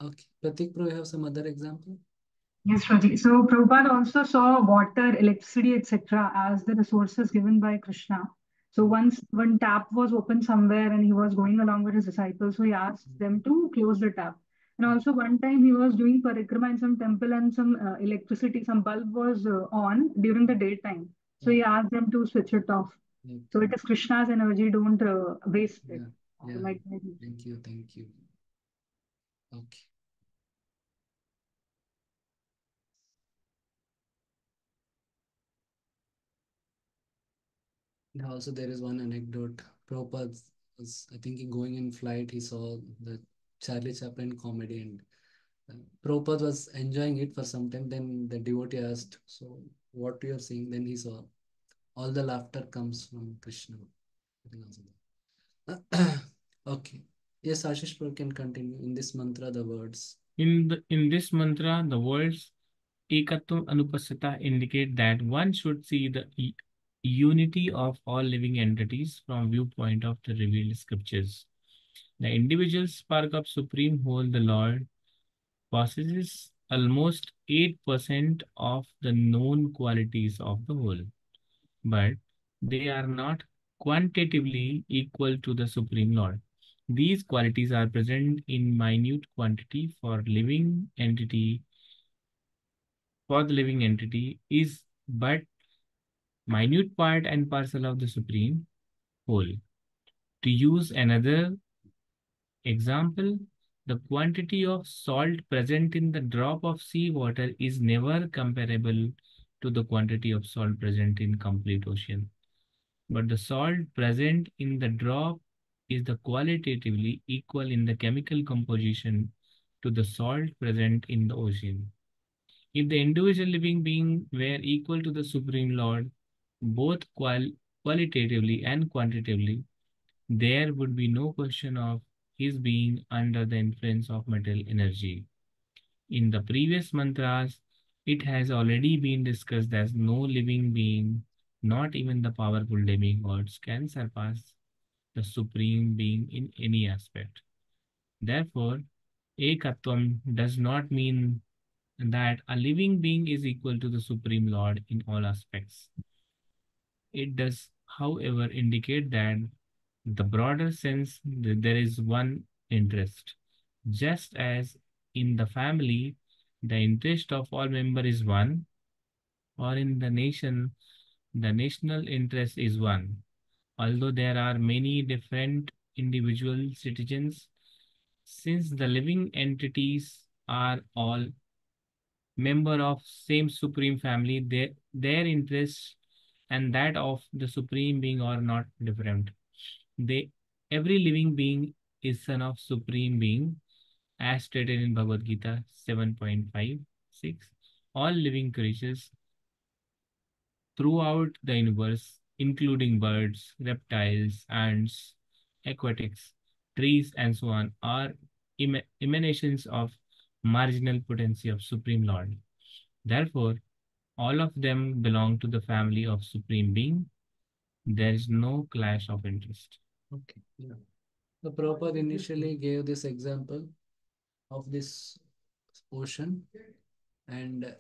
Okay, Pratik Pro, you have some other example? Yes, Raji. So Prabhupada also saw water, electricity, etc. as the resources given by Krishna. So once one tap was open somewhere and he was going along with his disciples, so he asked them to close the tap. And also one time he was doing parikrama in some temple and some electricity, some bulb was on during the daytime. So he asked them to switch it off. So it is Krishna's energy, don't waste it. Yeah. Thank you, thank you. Okay. Also, there is one anecdote. Prabhupada was, I think, going in flight, he saw the Charlie Chaplin comedy, and Prabhupada was enjoying it for some time. Then the devotee asked, "So, what you are seeing?" Then he saw all the laughter comes from Krishna. Okay. Yes, Ashish Prabhu can continue. In this mantra, the words. In this mantra, the words Ekatvam Anupasthita indicate that one should see the unity of all living entities from viewpoint of the revealed scriptures. The individual spark of supreme whole, the Lord, possesses almost 8% of the known qualities of the whole, but they are not quantitatively equal to the Supreme Lord. These qualities are present in minute quantity for the living entity is but minute part and parcel of the Supreme Whole. To use another example, the quantity of salt present in the drop of sea water is never comparable to the quantity of salt present in complete ocean. But the salt present in the drop is the qualitatively equal in the chemical composition to the salt present in the ocean. If the individual living being were equal to the Supreme Lord, both qualitatively and quantitatively, there would be no question of his being under the influence of material energy. In the previous mantras, it has already been discussed that no living being Not even the powerful demigods can surpass the Supreme Being in any aspect. Therefore, Ekatvam does not mean that a living being is equal to the Supreme Lord in all aspects. It does, however, indicate that the broader sense that there is one interest. Just as in the family, the interest of all members is one, or in the nation, the national interest is one. Although there are many different individual citizens, since the living entities are all member of same supreme family, their interests and that of the supreme being are not different. They every living being is son of supreme being, as stated in Bhagavad Gita 7.56. All living creatures throughout the universe, including birds, reptiles, ants, aquatics, trees, and so on, are emanations of marginal potency of Supreme Lord. Therefore, all of them belong to the family of Supreme Being. There is no clash of interest. Okay. Yeah. The Prabhupada initially gave this example of this ocean, and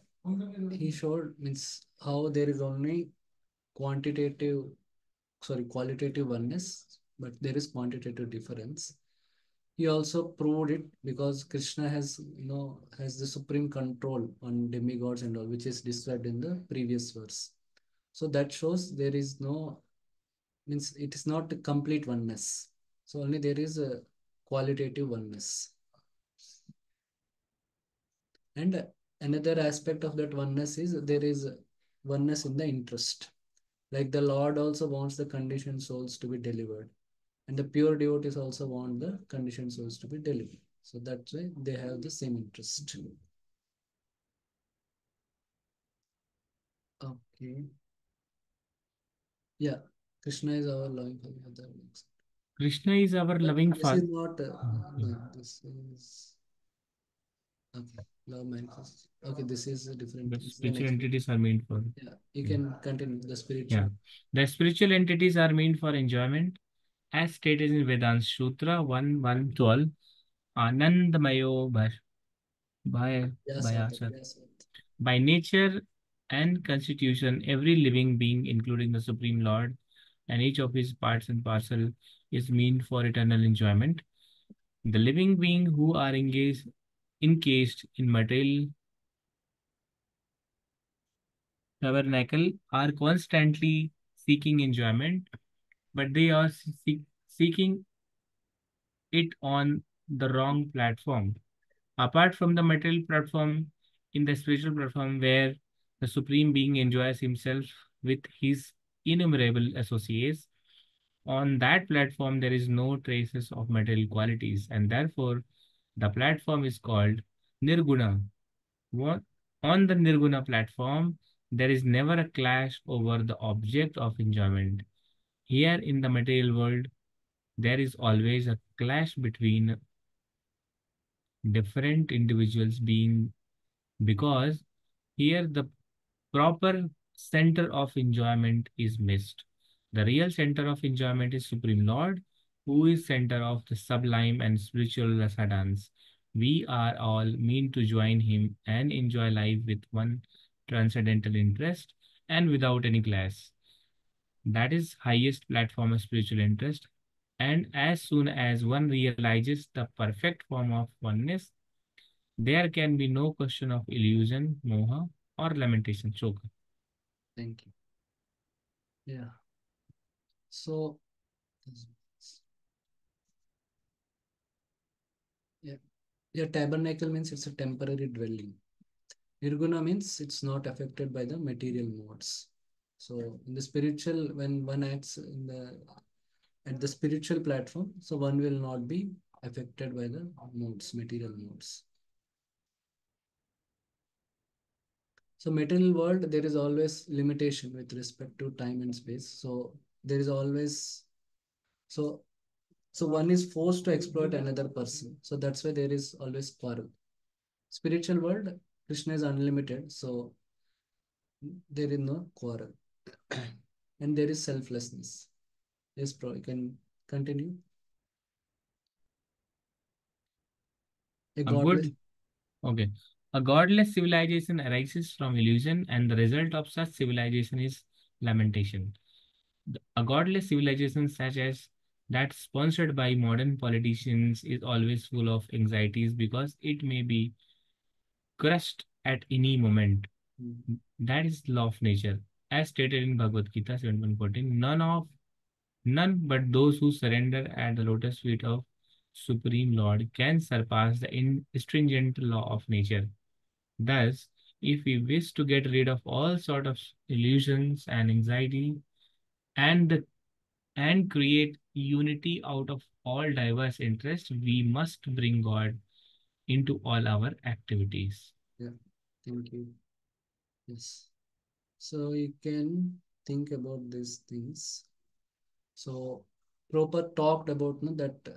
he showed means how there is only qualitative oneness, but there is quantitative difference. He also proved it because Krishna has the supreme control on demigods and all, which is described in the previous verse. So that shows there is no means it is not a complete oneness. So only there is a qualitative oneness. And another aspect of that oneness is there is oneness in the interest. Like the Lord also wants the conditioned souls to be delivered. And the pure devotees also want the conditioned souls to be delivered. So that's why they have the same interest. Okay. Yeah. Krishna is our loving father. Krishna is our loving This father. is not, no, this is, okay, love manifest. Okay, this is a different. The This is the spiritual next one. entities are meant for. Yeah, you can continue the Yeah. spiritual. The spiritual entities are meant for enjoyment, as stated in Vedanta Sutra 1.1.12. Anandamayo Yeah, Bhayasat. yes. By nature and constitution, every living being, including the Supreme Lord, and each of his parts and parcel, is meant for eternal enjoyment. The living being who are encased in material tabernacle are constantly seeking enjoyment, but they are seeking it on the wrong platform. Apart from the material platform, in the spiritual platform where the Supreme Being enjoys himself with his innumerable associates, on that platform there is no traces of material qualities, and therefore the platform is called Nirguna. What on the Nirguna platform, there is never a clash over the object of enjoyment. Here in the material world, there is always a clash between different individuals being because here the proper center of enjoyment is missed. The real center of enjoyment is Supreme Lord, who is center of the sublime and spiritual rasadance. We are all meant to join him and enjoy life with one transcendental interest and without any class. That is highest platform of spiritual interest. And as soon as one realizes the perfect form of oneness, there can be no question of illusion, moha, or lamentation, shoka. Thank you. Yeah. So, yeah, yeah, tabernacle means it's a temporary dwelling. Nirguna means it's not affected by the material modes. So in the spiritual, when one acts at the spiritual platform, so one will not be affected by the modes, material modes. So material world, there is always limitation with respect to time and space. So there is always, so one is forced to exploit another person. So that's why there is always quarrel. Spiritual world, Krishna is unlimited. So there is no quarrel. and there is selflessness. Yes, bro, you can continue. A A godless. good, okay. A godless civilization arises from illusion, and the result of such civilization is lamentation. A godless civilization, such as that sponsored by modern politicians, is always full of anxieties because it may be crushed at any moment. That is law of nature. As stated in Bhagavad Gita 7.14, none but those who surrender at the lotus feet of Supreme Lord can surpass the stringent law of nature. Thus, if we wish to get rid of all sort of illusions and anxiety and and create unity out of all diverse interests, we must bring God into all our activities. Yeah, thank you. Yes. So you can think about these things. So Prabhupada talked about that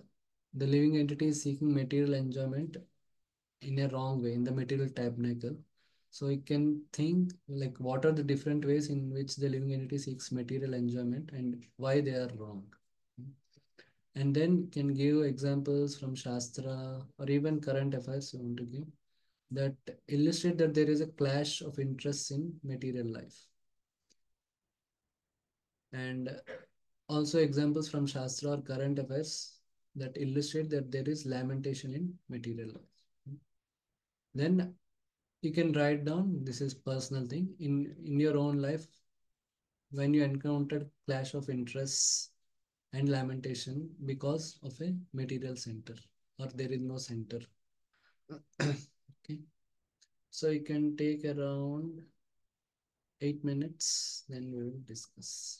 the living entity is seeking material enjoyment in a wrong way in the material tabernacle. So you can think like what are the different ways in which the living entity seeks material enjoyment and why they are wrong. And then can give examples from Shastra or even current affairs you want to give that illustrate that there is a clash of interests in material life. And also examples from Shastra or current affairs that illustrate that there is lamentation in material life. Then you can write down, this is personal thing, in your own life, when you encounter clash of interests and lamentation because of a material center or there is no center. Okay. So you can take around 8 minutes, then we will discuss.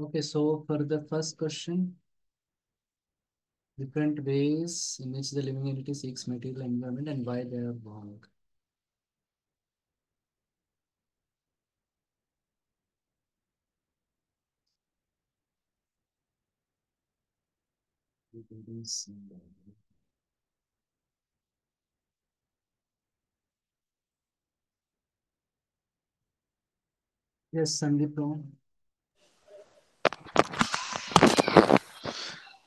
Okay, so for the first question, different ways in which the living entity seeks material environment and why they are wrong. Yes, Sandeep.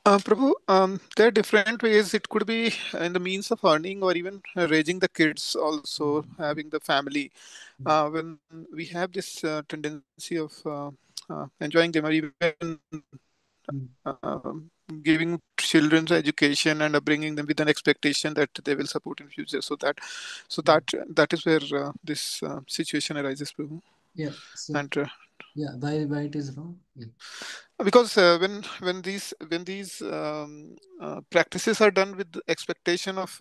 Prabhu, there are different ways. It could be in the means of earning or even raising the kids, also having the family. When we have this tendency of enjoying them or even giving children's education and bringing them with an expectation that they will support in future. So that is where this situation arises, Prabhu. Yeah. So, And yeah, why it is wrong? Yeah. because when these practices are done with the expectation of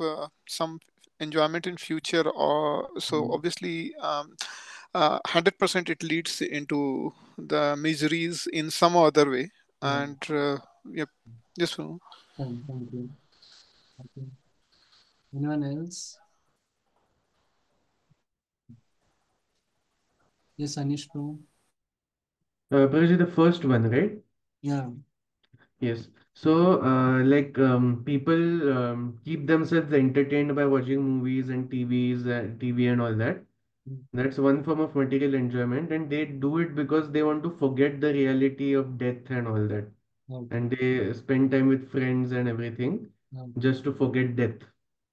some enjoyment in future, or so obviously 100% it leads into the miseries in some other way. And yep, yes, Prabhu. Thank you. Okay. Anyone else? Yes, Anish, bro. Prabhuji, the first one, right? Yeah. Yes. So, people keep themselves entertained by watching movies and TV and all that. That's one form of material enjoyment, and they do it because they want to forget the reality of death and all that. Okay. And they spend time with friends and everything Okay. just to forget death.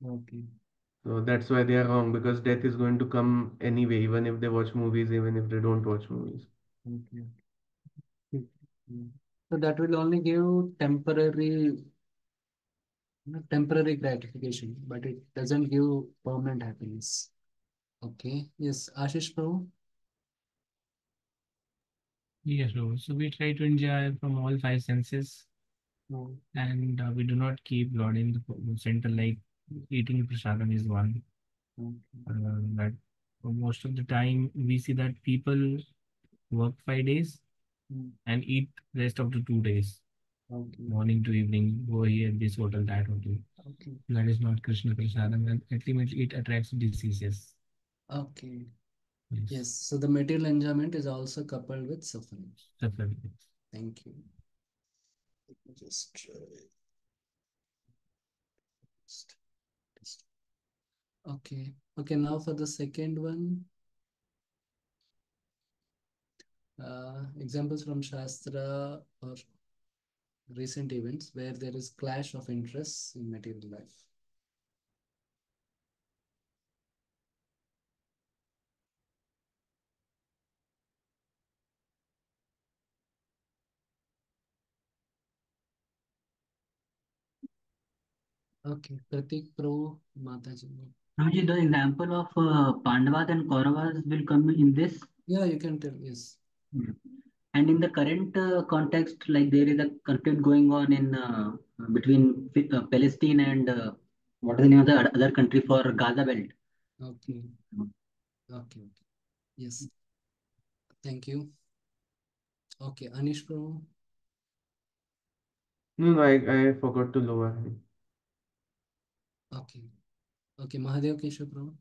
Okay. So that's why they are wrong, because death is going to come anyway, even if they watch movies, even if they don't watch movies. Okay. So that will only give temporary gratification, but it doesn't give permanent happiness. Okay. Yes, Ashish, bro. Yes, bro. So we try to enjoy from all five senses, and we do not keep Lord in the center, like eating prasadam is one. That most of the time we see that people work 5 days and eat rest of the 2 days, morning to evening, go here, this hotel, that hotel. Okay. That is not Krishna prasadam, and ultimately it attracts diseases. Okay. Yes. Yes. So the material enjoyment is also coupled with suffering. Suffering. Thank you. Let me just try. Okay. Okay. Now for the second one, examples from Shastra or recent events where there is clash of interests in material life. Okay, Pratik Pro Mataji. Prabhuji, the example of Pandavas and Kauravas will come in this. Yeah, you can tell, yes. And in the current context, like there is a conflict going on in between Palestine and what is the name of the other country for Gaza belt. Okay. Okay. Yes. Thank you. Okay, Anish Pro. No, I forgot to lower. Okay. Okay, Mahadev Keshav Pro.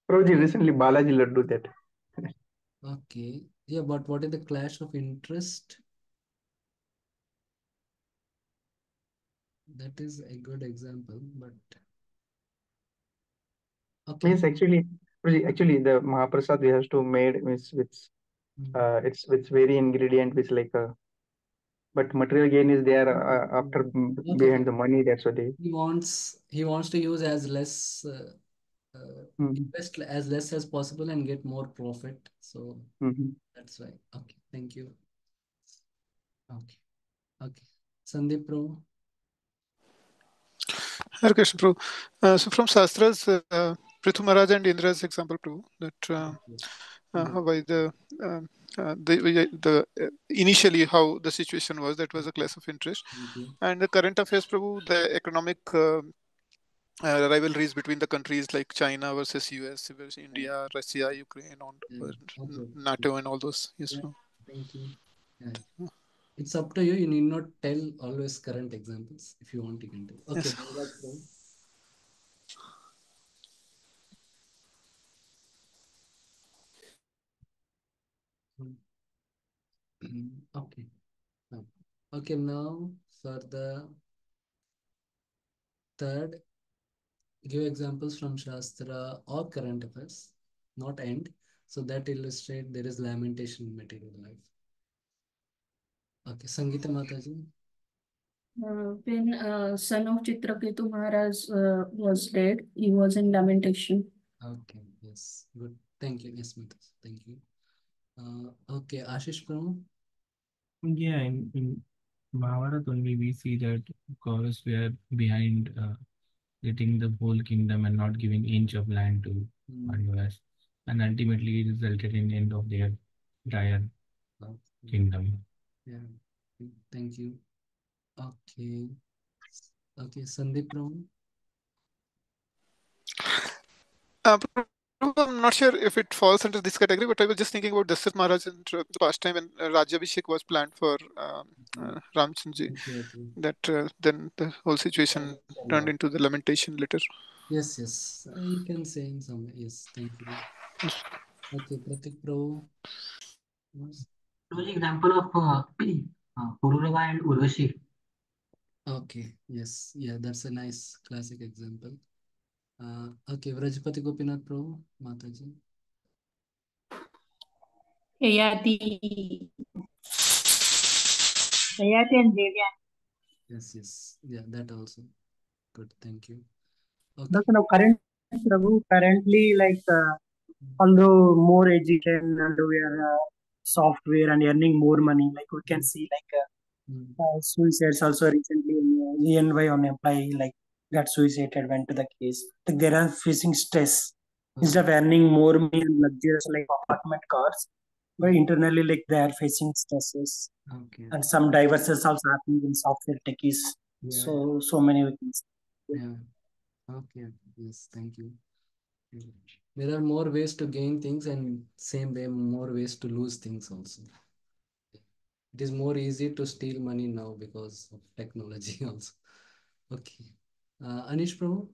Prabhuji, recently Balaji Laddu that. Okay. Yeah, but what is the clash of interest? That is a good example, but okay. Means actually the Mahaprasad we have to made with it's with very ingredient which like but material gain is there after behind the money, that's what they He wants to use as less invest as less as possible and get more profit. So that's why. Okay, thank you. Okay. Okay. Sandeep Pro. Hare Krishna, Prabhu. So from Shastras, Prithu Maharaj and Indra's example, Prabhu, that why the initially how the situation was, that was a class of interest, and the current affairs, Prabhu, the economic rivalries between the countries like China versus US versus India, Russia, Ukraine, and NATO, and all those. Yes, yeah. Prabhu. Thank you. Yeah. It's up to you. You need not tell always current examples. If you want, you can tell. Okay, Yes. Bharat Prabhu. Okay. Okay, now for the third, give examples from Shastra or current affairs, not end. So that illustrate there is lamentation in material life. Okay, Sangeeta Mataji. When son of Chitraketu Maharaj was dead, he was in lamentation. Okay, yes, good. Thank you. Yes, Mataji. Thank you. Okay, Ashish Prabhu. Yeah, in Mahabharata only we see that Kauravas were behind getting the whole kingdom and not giving inch of land to Pandavas, and ultimately it resulted in end of their entire kingdom. Yeah, thank you. Okay, okay, Sandeep Prabhu. I'm not sure if it falls under this category, but I was just thinking about Dasarat Maharaj in the past time when Rajabhishek was planned for Ramchandji. That then the whole situation turned into the lamentation later. Yes, yes, you can say in some way. Yes, thank you. Okay, Pratik Prabhu. Yes. Example of Pururava and Urvashi. Okay, yes, yeah, that's a nice classic example. Okay, Vrajapati Gopinath Prabhu, Mataji. Yayati, Yayati and Devya. Yes, yes, yeah, that also. Good, thank you. But now currently, like although more education and we are software and earning more money, like we can see suicides also recently in ENY on employee like got suicided, went to the case. Like they are facing stress instead of earning more money and luxurious like apartment cars, but internally like they are facing stresses. Okay. And some diverses also happening in software techies. So many things. Yeah. Okay. Yes. Thank you. There are more ways to gain things, and same way more ways to lose things also. It is more easy to steal money now because of technology also. Okay. Anish Prabhu.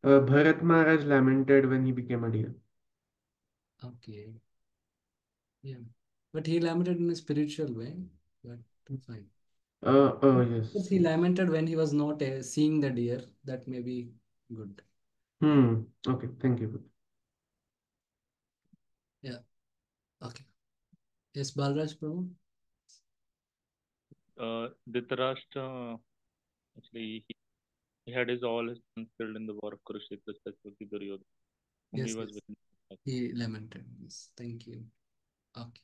Bharat Maharaj lamented when he became a deer. Okay. Yeah. But he lamented in a spiritual way. But fine. Yes. If he lamented when he was not seeing the deer, that may be good. Okay. Thank you. Yeah. Okay. Yes, Balraj Prabhu. Dhritarashtra, actually, he had all his sons killed in the war of Kurukshetra, specifically Duryodhana. Yes, He was yes. with He lamented. Yes. Thank you. Okay.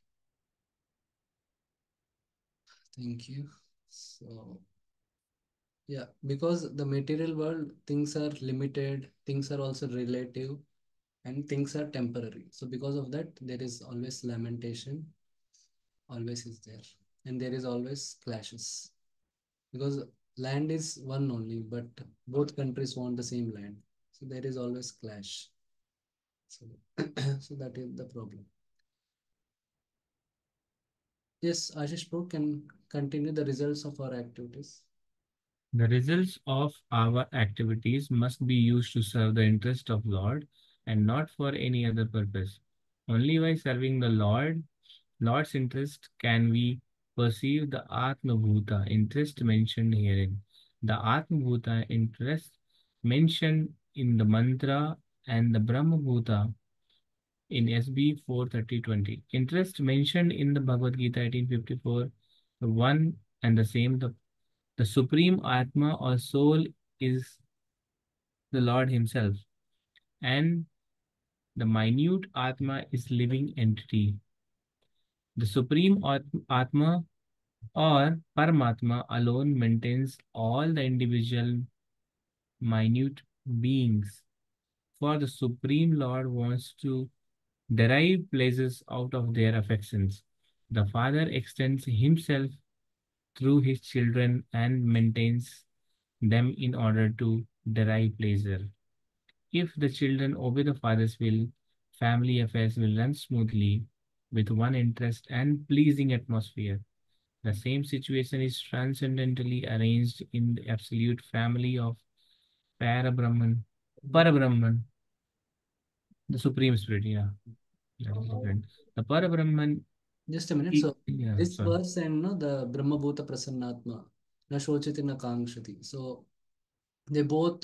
Thank you. So, yeah, because the material world, things are limited, things are also relative, and things are temporary. So, because of that, there is always lamentation, always is there, and there is always clashes. Because land is one only, but both countries want the same land. So, there is always clash. So, so that is the problem. Yes, Ashish Pro can continue the results of our activities. The results of our activities must be used to serve the interest of Lord and not for any other purpose. Only by serving the Lord's interest can we perceive the Atma Bhuta interest mentioned herein. The Atma Bhuta interest mentioned in the mantra and the Brahma Bhuta in SB 43020. Interest mentioned in the Bhagavad Gita 1854, the one and the same, the supreme Atma or soul is the Lord Himself, and the minute Atma is living entity. The supreme Atma or Paramatma alone maintains all the individual minute beings. For the Supreme Lord wants to derive pleasures out of their affections. The Father extends Himself through His children and maintains them in order to derive pleasure. If the children obey the Father's will, family affairs will run smoothly with one interest and pleasing atmosphere. The same situation is transcendently arranged in the absolute family of Parabrahman, Parabrahman, the Supreme Spirit. Yeah, that is different. The Parabrahman. Just a minute. So Yeah, this sorry. verse and no, the Brahma Bhuta Prasannatma, na shochiti na kangshati. So they both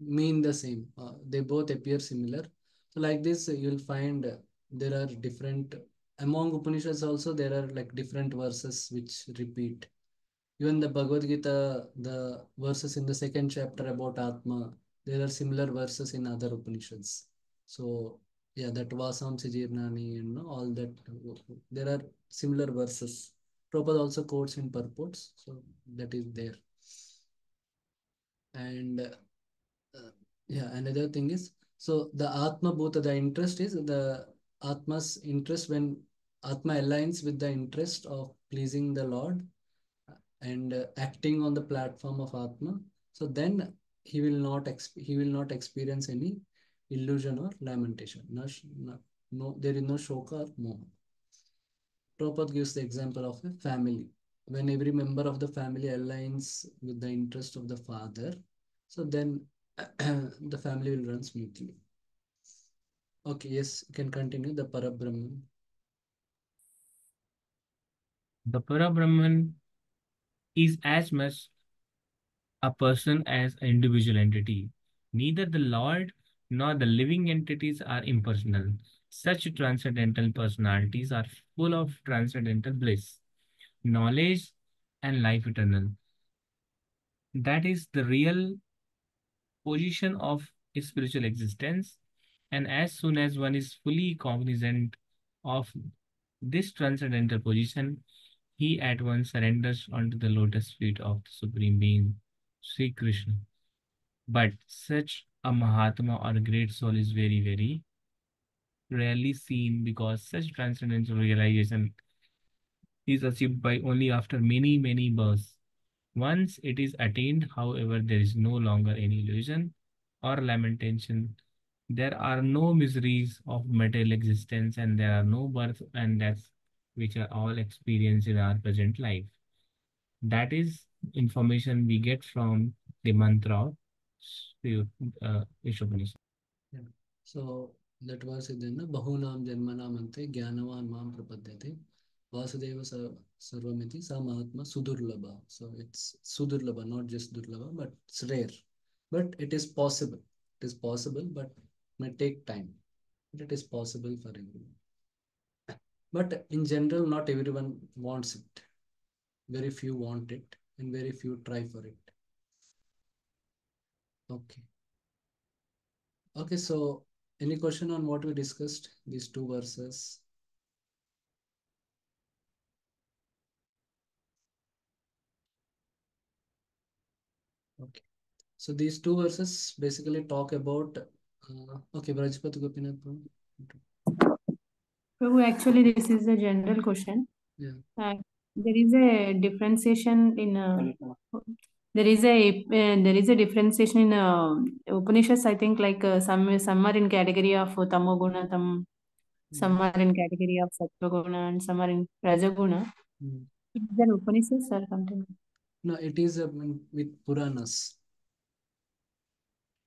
mean the same. They both appear similar. So like this, you'll find there are different among Upanishads also. There are like different verses which repeat. Even the Bhagavad Gita, the verses in the second chapter about Atma, there are similar verses in other Upanishads. So yeah, that Vasam Sijirnani and all that, there are similar verses. Prabhupada also quotes in purports, so that is there. And yeah, another thing is, so the Atma Bhuta, the interest is the Atma's interest when Atma aligns with the interest of pleasing the Lord and acting on the platform of Atma. So then he will not experience any illusion or lamentation. No, there is no shoka or moha. Prabhupada gives the example of a family. When every member of the family aligns with the interest of the father, so then the family will run smoothly. Okay, yes, you can continue. The Parabrahman. The Parabrahman is as much a person as an individual entity. Neither the Lord nor the living entities are impersonal. Such transcendental personalities are full of transcendental bliss, knowledge, and life eternal. That is the real position of spiritual existence. And as soon as one is fully cognizant of this transcendental position, he at once surrenders onto the lotus feet of the Supreme Being, Sri Krishna. But such a Mahatma or a great soul is very, very rarely seen because such transcendental realization is achieved by only after many, many births. Once it is attained, however, there is no longer any illusion or lamentation. There are no miseries of material existence, and there are no birth and death, which are all experienced in our present life. That is information we get from the mantra of Ishopanishad. Yeah. So that was it then. Bahunam Janmanam Ante Gyanavan Mam Prapadyate Vasudeva Sarvamiti Sa Mahatma Sudurlabha. So it's Sudurlabha, not just Durlabha, but it's rare. But it is possible. It is possible, but may take time. But it is possible for everyone. But in general, not everyone wants it. Very few want it, and very few try for it. Okay. Okay, so any question on what we discussed? These two verses. Okay. So these two verses basically talk about. Okay, Brajpati Gopinath. Prabhu, actually, this is a general question. Yeah. There is a differentiation in there is a differentiation in Upanishads. I think like some are in category of Tamoguna, some are in category of Sattva and some are in Rajaguna. Is there Upanishads or something? No, it is with Puranas.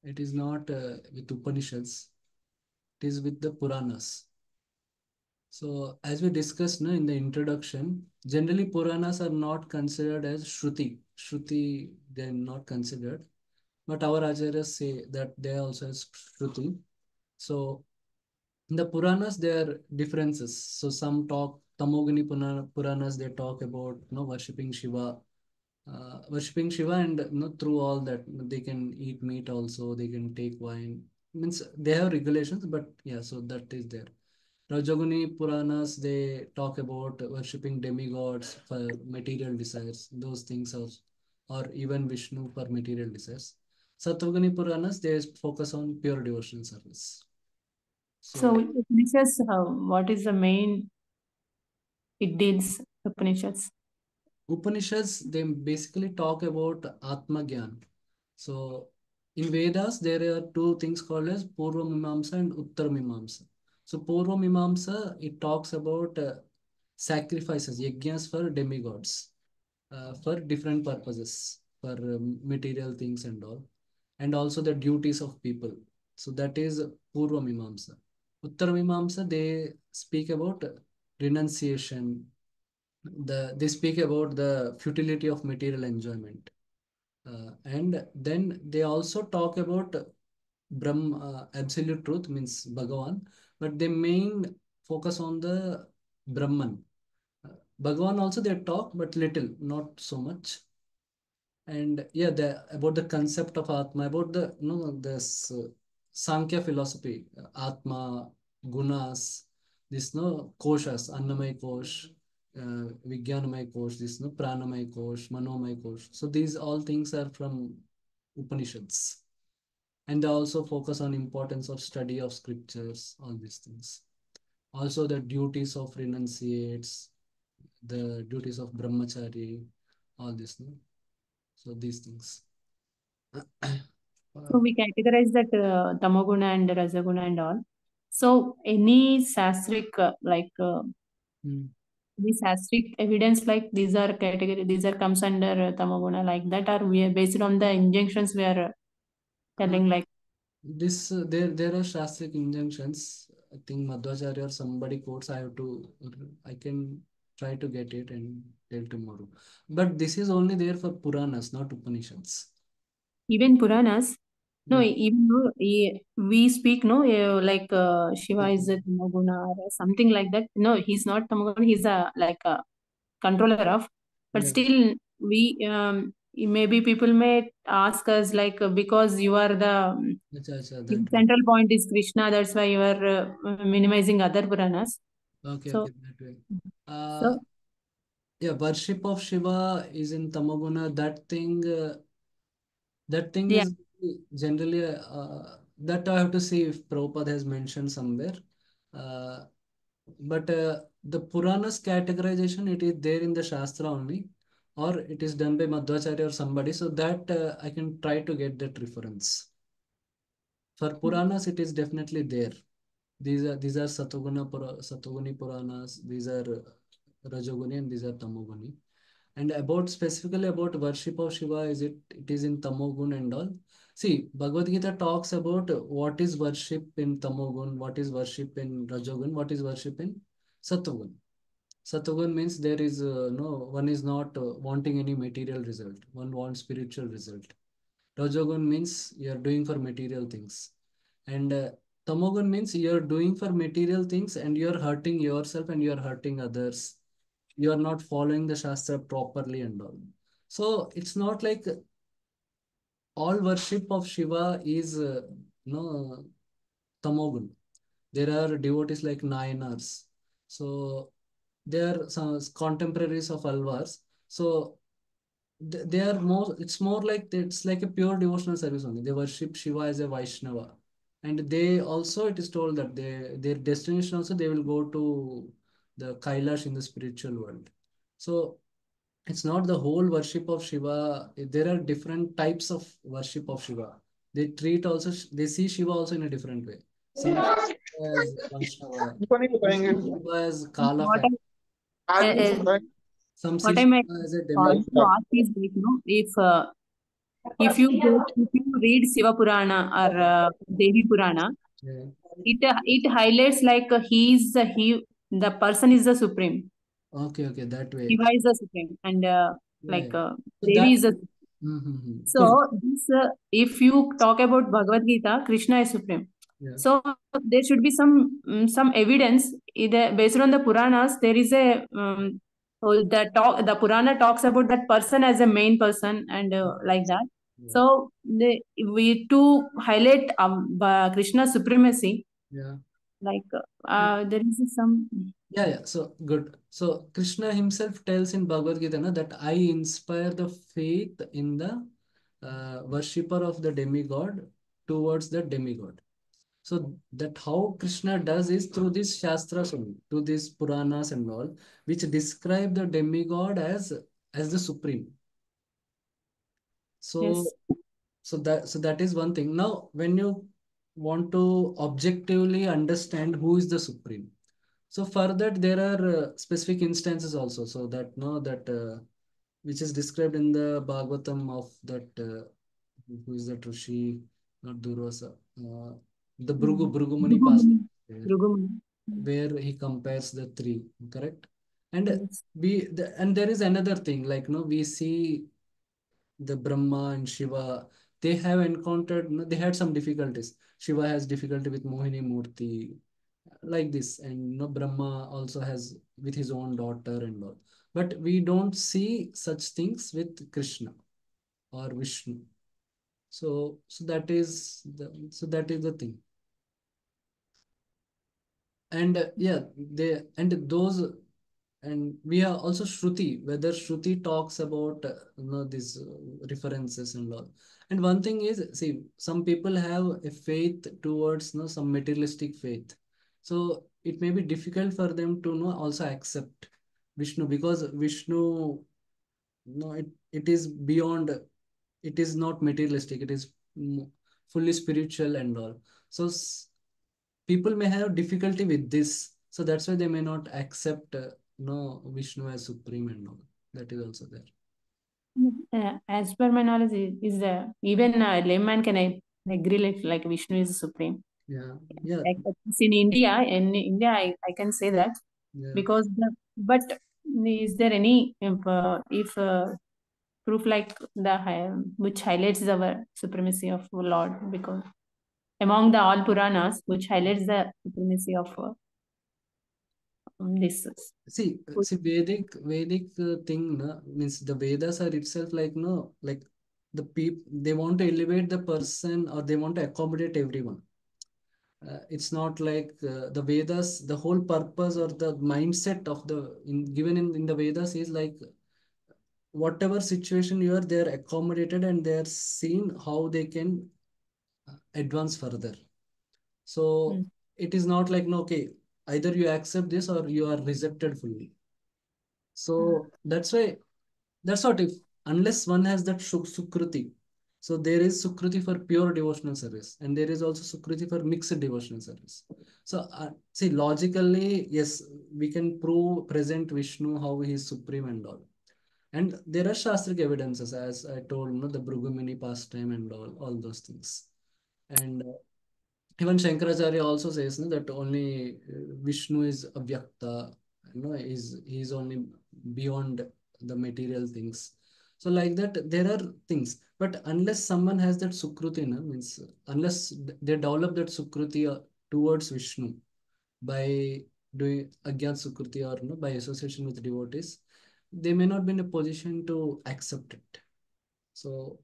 It is not with Upanishads. It is with the Puranas. So as we discussed in the introduction, generally Puranas are not considered as Shruti. Shruti, they are not considered. But our Acharyas say that they are also as Shruti. So in the Puranas, there are differences. So some talk, Tamogani Puranas, they talk about worshipping Shiva. Worshipping Shiva, and through all that they can eat meat also, they can take wine. Means they have regulations, but yeah, so that is there. Rajaguni Puranas, they talk about worshipping demigods for material desires, those things also, or even Vishnu for material desires. Satvagani Puranas, they focus on pure devotional service. So Upanishads, what is the main it deals Upanishads? Upanishads, they basically talk about Atma Gyan. So in Vedas, there are two things called as Purva Mimamsa and Uttar Mimamsa. So Purva Mimamsa, it talks about sacrifices, yajnas for demigods, for different purposes, for material things and all, and also the duties of people. So that is Purva Mimamsa. Uttara Mimamsa, they speak about renunciation. They speak about the futility of material enjoyment. And then they also talk about Brahma, absolute truth means Bhagavan, but they main focus on the Brahman. Bhagavan also they talk, but little, not so much. And yeah, about the concept of Atma, about the this Sankhya philosophy, Atma, Gunas, this Koshas, Annamay Kosh, Vijnanamay Kosh, this Pranamay Kosh, Manomay Kosh. So these all things are from Upanishads. And they also focus on importance of study of scriptures, all these things. Also the duties of renunciates, the duties of brahmachari, all this. No? So these things. So we categorize that tamoguna and rajaguna and all. So any sastric any sastric evidence like these are category, these are comes under tamoguna like that, or we are based on the injunctions we are telling like this there are shastric injunctions. I think Madhvacharya or somebody quotes. I can try to get it and tell tomorrow. But this is only there for Puranas, not Upanishads. even Puranas. No, Yeah. even though we speak like Shiva is a tamoguna or something like that. No, he's not tamoguna. He's a like a controller of. But Yeah. still, we maybe people may ask us like because you are the That central point is Krishna. That's why you are minimizing other Puranas. okay, So, okay, that way. so Yeah, worship of Shiva is in Tamoguna. That thing yeah. is generally that I have to see if Prabhupada has mentioned somewhere. But the Puranas categorization, it is there in the Shastra only, or it is done by Madhvacharya or somebody. So that I can try to get that reference. For Puranas, it is definitely there. These are Satoguni Puranas. These are Rajoguni and these are Tamoguni. And about specifically about worship of Shiva, it is in Tamogun and all. See, Bhagavad Gita talks about what is worship in Tamogun, what is worship in Rajogun, what is worship in Satogun. Satogun means there is no one is not wanting any material result. One wants spiritual result. Rajogun means you are doing for material things, and Tamogun means you are doing for material things and you are hurting yourself and you are hurting others. You are not following the Shastra properly and all. So it's not like all worship of Shiva is no Tamogun. There are devotees like Nayanars. So they are some contemporaries of Alvars. So they are more, it's more like it's like a pure devotional service only. They worship Shiva as a Vaishnava. And they also, it is told that their destination also, they will go to the Kailash in the spiritual world. So it's not the whole worship of Shiva. There are different types of worship of Shiva. They treat also, they see Shiva also in a different way. Some see Shiva as Vaishnava, some see Shiva as Kala what fan, some see what I might Shiva as a want demigod. to ask is like, if you read Shiva Purana or Devi Purana, Yeah. it highlights like the person is the supreme. Okay, that way. Shiva is the supreme, and like So Devi is the. So Cool. this, if you talk about Bhagavad Gita, Krishna is supreme. Yeah. So there should be some evidence either based on the Puranas. There is a the Purana talks about that person as a main person and like that. Yeah. So we to highlight Krishna's supremacy. Yeah. Like there is some. Yeah. So good. So Krishna himself tells in Bhagavad Gita that I inspire the faith in the worshipper of the demigod towards the demigod. So that how Krishna does is through these Shastras only, through these Puranas and all, which describe the demigod as the supreme. So Yes. that is one thing. Now, when you want to objectively understand who is the supreme, So for that there are specific instances also. So that which is described in the Bhagavatam of that who is that Rishi, not Durvasa, the Bhrigu Muni past, where he compares the three, correct? And Yes. and there is another thing, like we see the Brahma and Shiva, they have encountered, they had some difficulties. Shiva has difficulty with Mohini Murti, like this, and Brahma also has with his own daughter and all. But we don't see such things with Krishna or Vishnu. So that is the thing. And yeah, they and those, and we are also Shruti, whether Shruti talks about these references and all. And one thing is, see, some people have a faith towards some materialistic faith, so it may be difficult for them to also accept Vishnu, because Vishnu, it is beyond, it is not materialistic, it is fully spiritual and all. So people may have difficulty with this, so that's why they may not accept Vishnu as supreme and all. That is also there. As per my knowledge, is even a layman can agree like Vishnu is supreme. Yeah. Like in India, I can say that, because but is there any if proof like which highlights our supremacy of Lord, because among the all Puranas, which highlights the supremacy of this. See, Vedic thing means the Vedas are itself like like the people, they want to elevate the person, or they want to accommodate everyone. It's not like the Vedas, the whole purpose or the mindset of given in the Vedas is like, whatever situation you are, they are accommodated and they are seen how they can advance further. So it is not like, no, okay, either you accept this or you are rejected fully. So that's what, if unless one has that Sukruti. So there is Sukruti for pure devotional service, and there is also Sukruti for mixed devotional service. So see, logically, yes, we can present Vishnu how he is supreme and all. And there are Shastric evidences, as I told, the Bhrigu Muni pastime and all those things. And even Shankaracharya also says that only Vishnu is avyakta, he is only beyond the material things. So like that, there are things. But unless someone has that Sukruti, means unless they develop that Sukruti towards Vishnu by doing Agyat Sukruti, or by association with devotees, they may not be in a position to accept it. So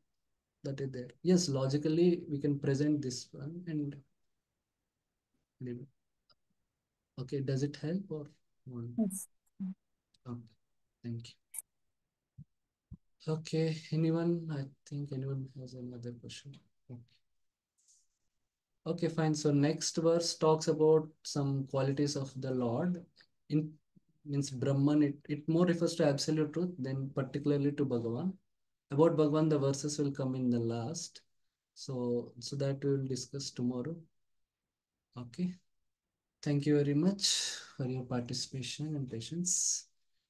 that is there. Yes, logically we can present this one and leave it. Okay, does it help or one? Yes. Okay, thank you. Okay, anyone? I think anyone has another question. Okay, fine. So next verse talks about some qualities of the Lord. In means Brahman, it more refers to absolute truth than particularly to Bhagavan. About Bhagavan, the verses will come in the last. So that we will discuss tomorrow. Okay. Thank you very much for your participation and patience.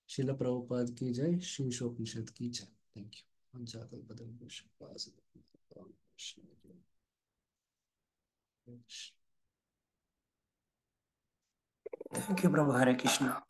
Srila Prabhupada ki jai, Shri Ishopanishad ki jai. Thank you. Thank you, Prabhu. Hare Krishna.